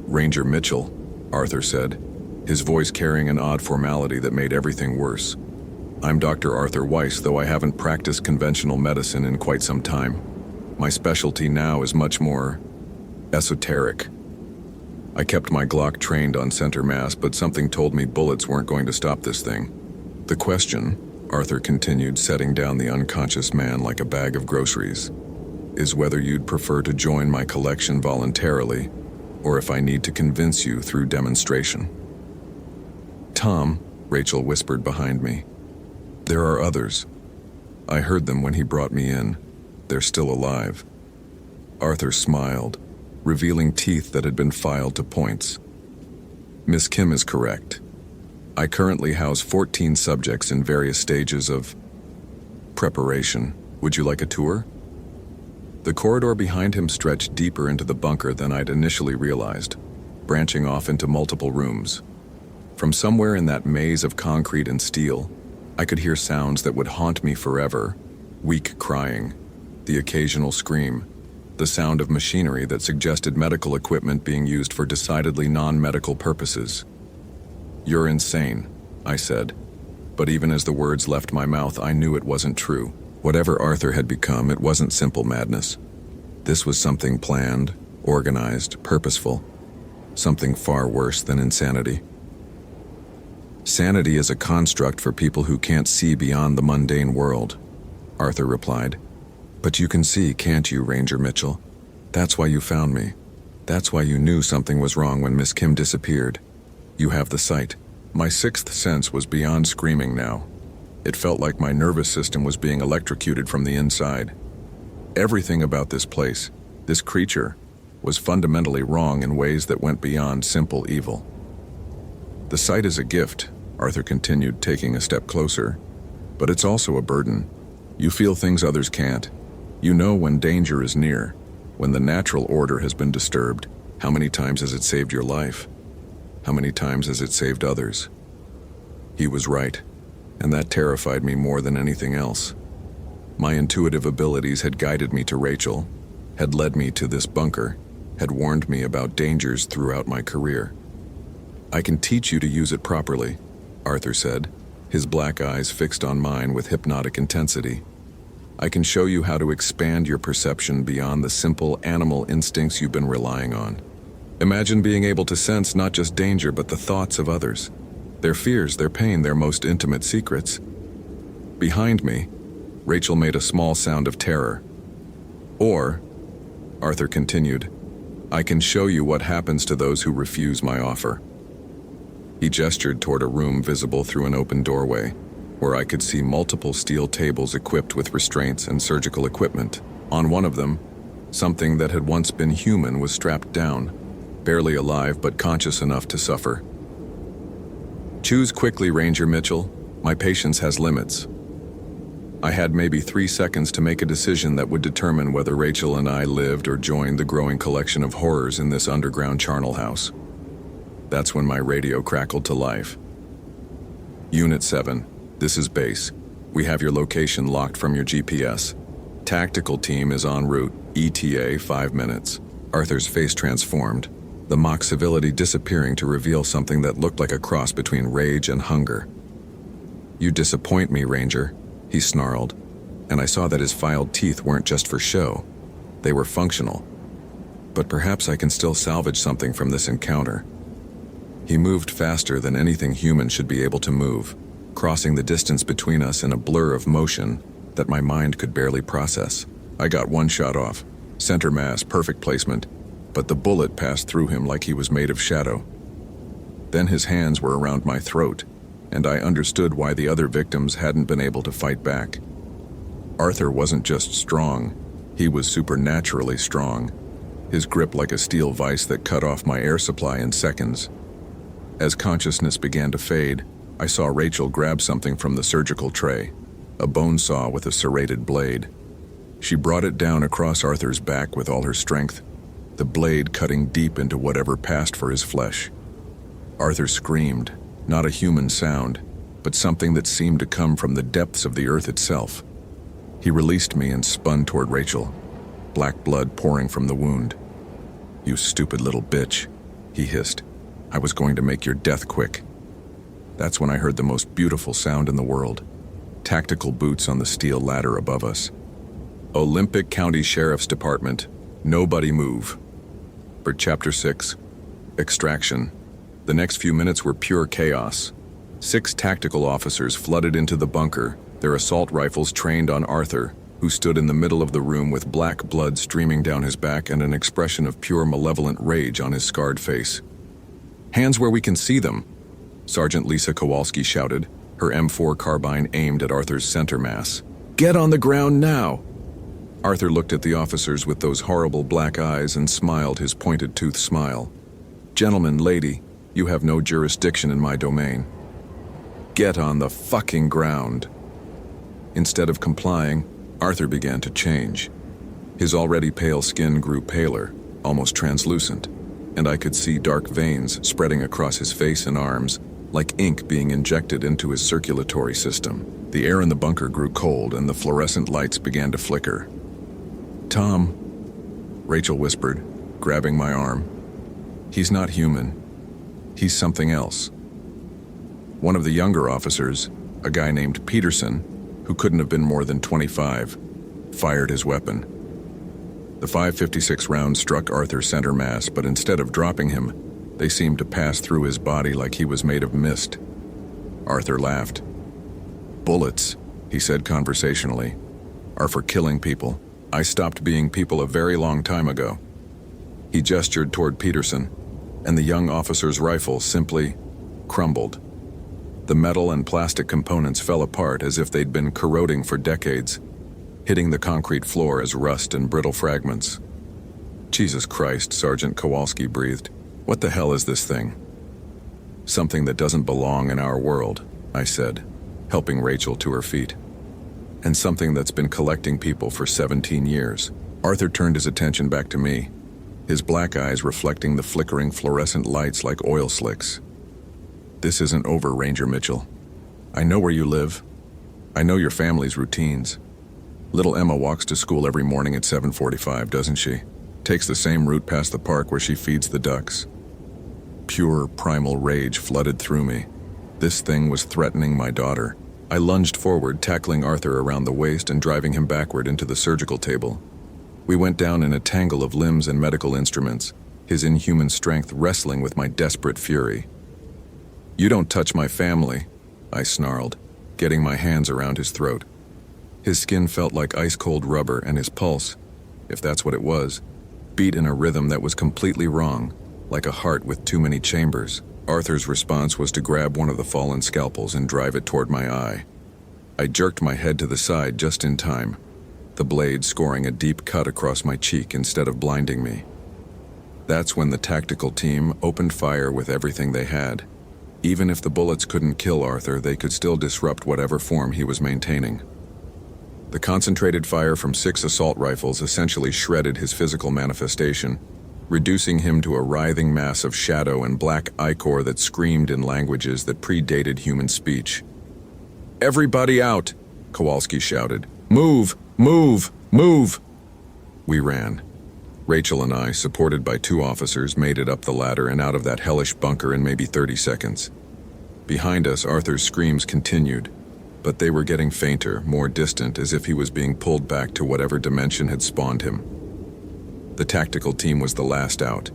Speaker 1: Ranger Mitchell, Arthur said, his voice carrying an odd formality that made everything worse. I'm Dr. Arthur Weiss, though I haven't practiced conventional medicine in quite some time. My specialty now is much more esoteric. I kept my Glock trained on center mass, but something told me bullets weren't going to stop this thing. The question, Arthur continued, setting down the unconscious man like a bag of groceries, is whether you'd prefer to join my collection voluntarily, or if I need to convince you through demonstration. Tom, Rachel whispered behind me. There are others. I heard them when he brought me in. They're still alive. Arthur smiled, revealing teeth that had been filed to points. Miss Kim is correct. I currently house 14 subjects in various stages of preparation. Would you like a tour? The corridor behind him stretched deeper into the bunker than I'd initially realized, branching off into multiple rooms. From somewhere in that maze of concrete and steel, I could hear sounds that would haunt me forever. Weak crying, the occasional scream, the sound of machinery that suggested medical equipment being used for decidedly non-medical purposes. You're insane, I said, but even as the words left my mouth, I knew it wasn't true. Whatever Arthur had become, it wasn't simple madness. This was something planned, organized, purposeful, something far worse than insanity. Sanity is a construct for people who can't see beyond the mundane world, Arthur replied. But you can see, can't you, Ranger Mitchell? That's why you found me. That's why you knew something was wrong when Miss Kim disappeared. You have the sight. My sixth sense was beyond screaming now. It felt like my nervous system was being electrocuted from the inside. Everything about this place, this creature, was fundamentally wrong in ways that went beyond simple evil. The sight is a gift, Arthur continued, taking a step closer, but it's also a burden. You feel things others can't. You know when danger is near, when the natural order has been disturbed. How many times has it saved your life? How many times has it saved others? He was right, and that terrified me more than anything else. My intuitive abilities had guided me to Rachel, had led me to this bunker, had warned me about dangers throughout my career. I can teach you to use it properly, Arthur said, his black eyes fixed on mine with hypnotic intensity. I can show you how to expand your perception beyond the simple animal instincts you've been relying on. Imagine being able to sense not just danger but the thoughts of others, their fears, their pain, their most intimate secrets. Behind me, Rachel made a small sound of terror. Or, Arthur continued, I can show you what happens to those who refuse my offer. He gestured toward a room visible through an open doorway, where I could see multiple steel tables equipped with restraints and surgical equipment. On one of them, something that had once been human was strapped down, barely alive but conscious enough to suffer. Choose quickly, Ranger Mitchell. My patience has limits. I had maybe 3 seconds to make a decision that would determine whether Rachel and I lived or joined the growing collection of horrors in this underground charnel house. That's when my radio crackled to life. Unit 7, this is base. We have your location locked from your GPS. Tactical team is en route, ETA 5 minutes. Arthur's face transformed, the mock civility disappearing to reveal something that looked like a cross between rage and hunger. You disappoint me, Ranger, he snarled, and I saw that his filed teeth weren't just for show. They were functional. But perhaps I can still salvage something from this encounter. He moved faster than anything human should be able to move, crossing the distance between us in a blur of motion that my mind could barely process. I got one shot off, center mass, perfect placement, but the bullet passed through him like he was made of shadow. Then his hands were around my throat, and I understood why the other victims hadn't been able to fight back. Arthur wasn't just strong, he was supernaturally strong, his grip like a steel vise that cut off my air supply in seconds. As consciousness began to fade, I saw Rachel grab something from the surgical tray, a bone saw with a serrated blade. She brought it down across Arthur's back with all her strength, the blade cutting deep into whatever passed for his flesh. Arthur screamed, not a human sound, but something that seemed to come from the depths of the earth itself. He released me and spun toward Rachel, black blood pouring from the wound. You stupid little bitch, he hissed. I was going to make your death quick. That's when I heard the most beautiful sound in the world. Tactical boots on the steel ladder above us. Olympic County Sheriff's Department. Nobody move. For Chapter 6, Extraction. The next few minutes were pure chaos. 6 tactical officers flooded into the bunker, their assault rifles trained on Arthur, who stood in the middle of the room with black blood streaming down his back and an expression of pure malevolent rage on his scarred face. Hands where we can see them, Sergeant Lisa Kowalski shouted, her M4 carbine aimed at Arthur's center mass. Get on the ground now! Arthur looked at the officers with those horrible black eyes and smiled his pointed-toothed smile. Gentlemen, lady, you have no jurisdiction in my domain. Get on the fucking ground. Instead of complying, Arthur began to change. His already pale skin grew paler, almost translucent, and I could see dark veins spreading across his face and arms, like ink being injected into his circulatory system. The air in the bunker grew cold and the fluorescent lights began to flicker. Tom, Rachel whispered, grabbing my arm. He's not human. He's something else. One of the younger officers, a guy named Peterson, who couldn't have been more than 25, fired his weapon. The .556 round struck Arthur's center mass, but instead of dropping him, they seemed to pass through his body like he was made of mist. Arthur laughed. Bullets, he said conversationally, are for killing people. I stopped being people a very long time ago. He gestured toward Peterson, and the young officer's rifle simply crumbled. The metal and plastic components fell apart as if they'd been corroding for decades, hitting the concrete floor as rust and brittle fragments. Jesus Christ, Sergeant Kowalski breathed. What the hell is this thing? Something that doesn't belong in our world, I said, helping Rachel to her feet. And something that's been collecting people for 17 years. Arthur turned his attention back to me, his black eyes reflecting the flickering fluorescent lights like oil slicks. This isn't over, Ranger Mitchell. I know where you live. I know your family's routines. Little Emma walks to school every morning at 7:45, doesn't she? Takes the same route past the park where she feeds the ducks. Pure, primal rage flooded through me. This thing was threatening my daughter. I lunged forward, tackling Arthur around the waist and driving him backward into the surgical table. We went down in a tangle of limbs and medical instruments, his inhuman strength wrestling with my desperate fury. You don't touch my family, I snarled, getting my hands around his throat. His skin felt like ice-cold rubber, and his pulse, if that's what it was, beat in a rhythm that was completely wrong, like a heart with too many chambers. Arthur's response was to grab one of the fallen scalpels and drive it toward my eye. I jerked my head to the side just in time, the blade scoring a deep cut across my cheek instead of blinding me. That's when the tactical team opened fire with everything they had. Even if the bullets couldn't kill Arthur, they could still disrupt whatever form he was maintaining. The concentrated fire from 6 assault rifles essentially shredded his physical manifestation, reducing him to a writhing mass of shadow and black ichor that screamed in languages that predated human speech. "Everybody out!" Kowalski shouted. "Move! Move! Move!" We ran. Rachel and I, supported by 2 officers, made it up the ladder and out of that hellish bunker in maybe 30 seconds. Behind us, Arthur's screams continued, but they were getting fainter, more distant, as if he was being pulled back to whatever dimension had spawned him. The tactical team was the last out,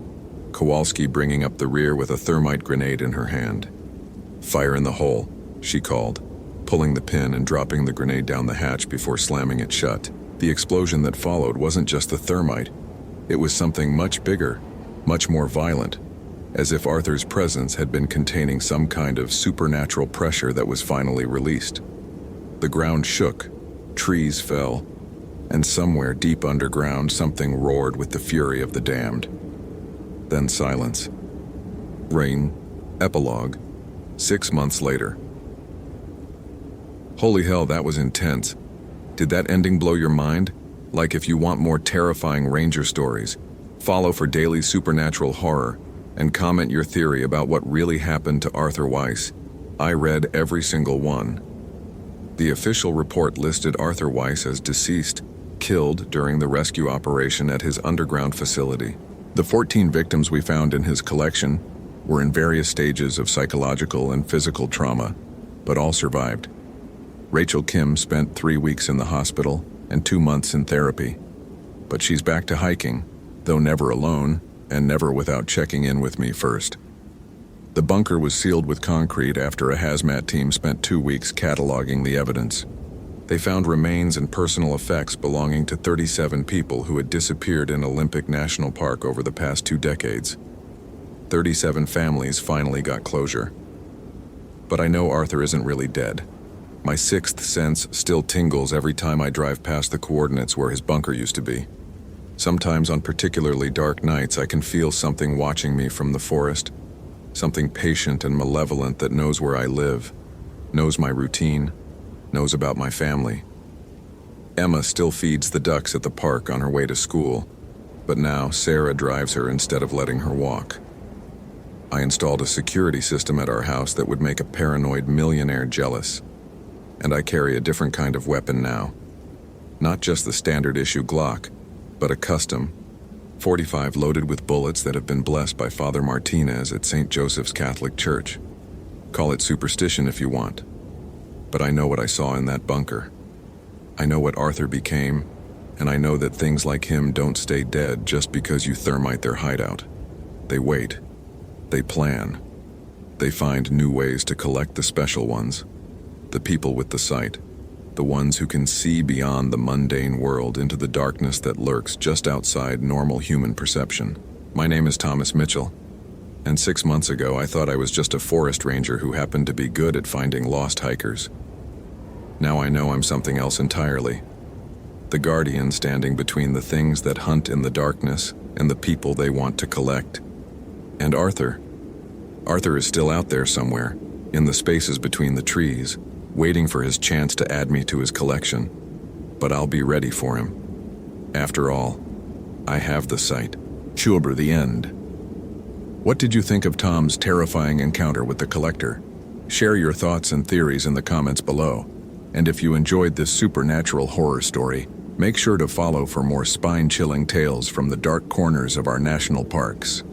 Speaker 1: Kowalski bringing up the rear with a thermite grenade in her hand. "Fire in the hole," she called, pulling the pin and dropping the grenade down the hatch before slamming it shut. The explosion that followed wasn't just the thermite. It was something much bigger, much more violent, as if Arthur's presence had been containing some kind of supernatural pressure that was finally released. The ground shook, trees fell, and somewhere deep underground something roared with the fury of the damned. Then silence. Rain. Epilogue. 6 months later. Holy hell, that was intense. Did that ending blow your mind? Like, if you want more terrifying Ranger stories, follow for daily supernatural horror and comment your theory about what really happened to Arthur Weiss. I read every single one. The official report listed Arthur Weiss as deceased, killed during the rescue operation at his underground facility. The 14 victims we found in his collection were in various stages of psychological and physical trauma, but all survived. Rachel Kim spent 3 weeks in the hospital and 2 months in therapy. But she's back to hiking, though never alone and never without checking in with me first. The bunker was sealed with concrete after a hazmat team spent 2 weeks cataloging the evidence. They found remains and personal effects belonging to 37 people who had disappeared in Olympic National Park over the past 2 decades. 37 families finally got closure. But I know Arthur isn't really dead. My 6th sense still tingles every time I drive past the coordinates where his bunker used to be. Sometimes on particularly dark nights, I can feel something watching me from the forest, something patient and malevolent that knows where I live, knows my routine, knows about my family. Emma still feeds the ducks at the park on her way to school, but now Sarah drives her instead of letting her walk. I installed a security system at our house that would make a paranoid millionaire jealous. And I carry a different kind of weapon now. Not just the standard issue Glock, but a custom, .45 loaded with bullets that have been blessed by Father Martinez at St. Joseph's Catholic Church. Call it superstition if you want. But I know what I saw in that bunker. I know what Arthur became, and I know that things like him don't stay dead just because you thermite their hideout. They wait. They plan. They find new ways to collect the special ones. The people with the sight, the ones who can see beyond the mundane world into the darkness that lurks just outside normal human perception. My name is Thomas Mitchell, And 6 months ago, I thought I was just a forest ranger who happened to be good at finding lost hikers. Now I know I'm something else entirely. The guardian standing between the things that hunt in the darkness and the people they want to collect. And Arthur. Arthur is still out there somewhere, in the spaces between the trees, waiting for his chance to add me to his collection. But I'll be ready for him. After all, I have the sight. Schulber, the end. What did you think of Tom's terrifying encounter with the collector? Share your thoughts and theories in the comments below. And if you enjoyed this supernatural horror story, make sure to follow for more spine-chilling tales from the dark corners of our national parks.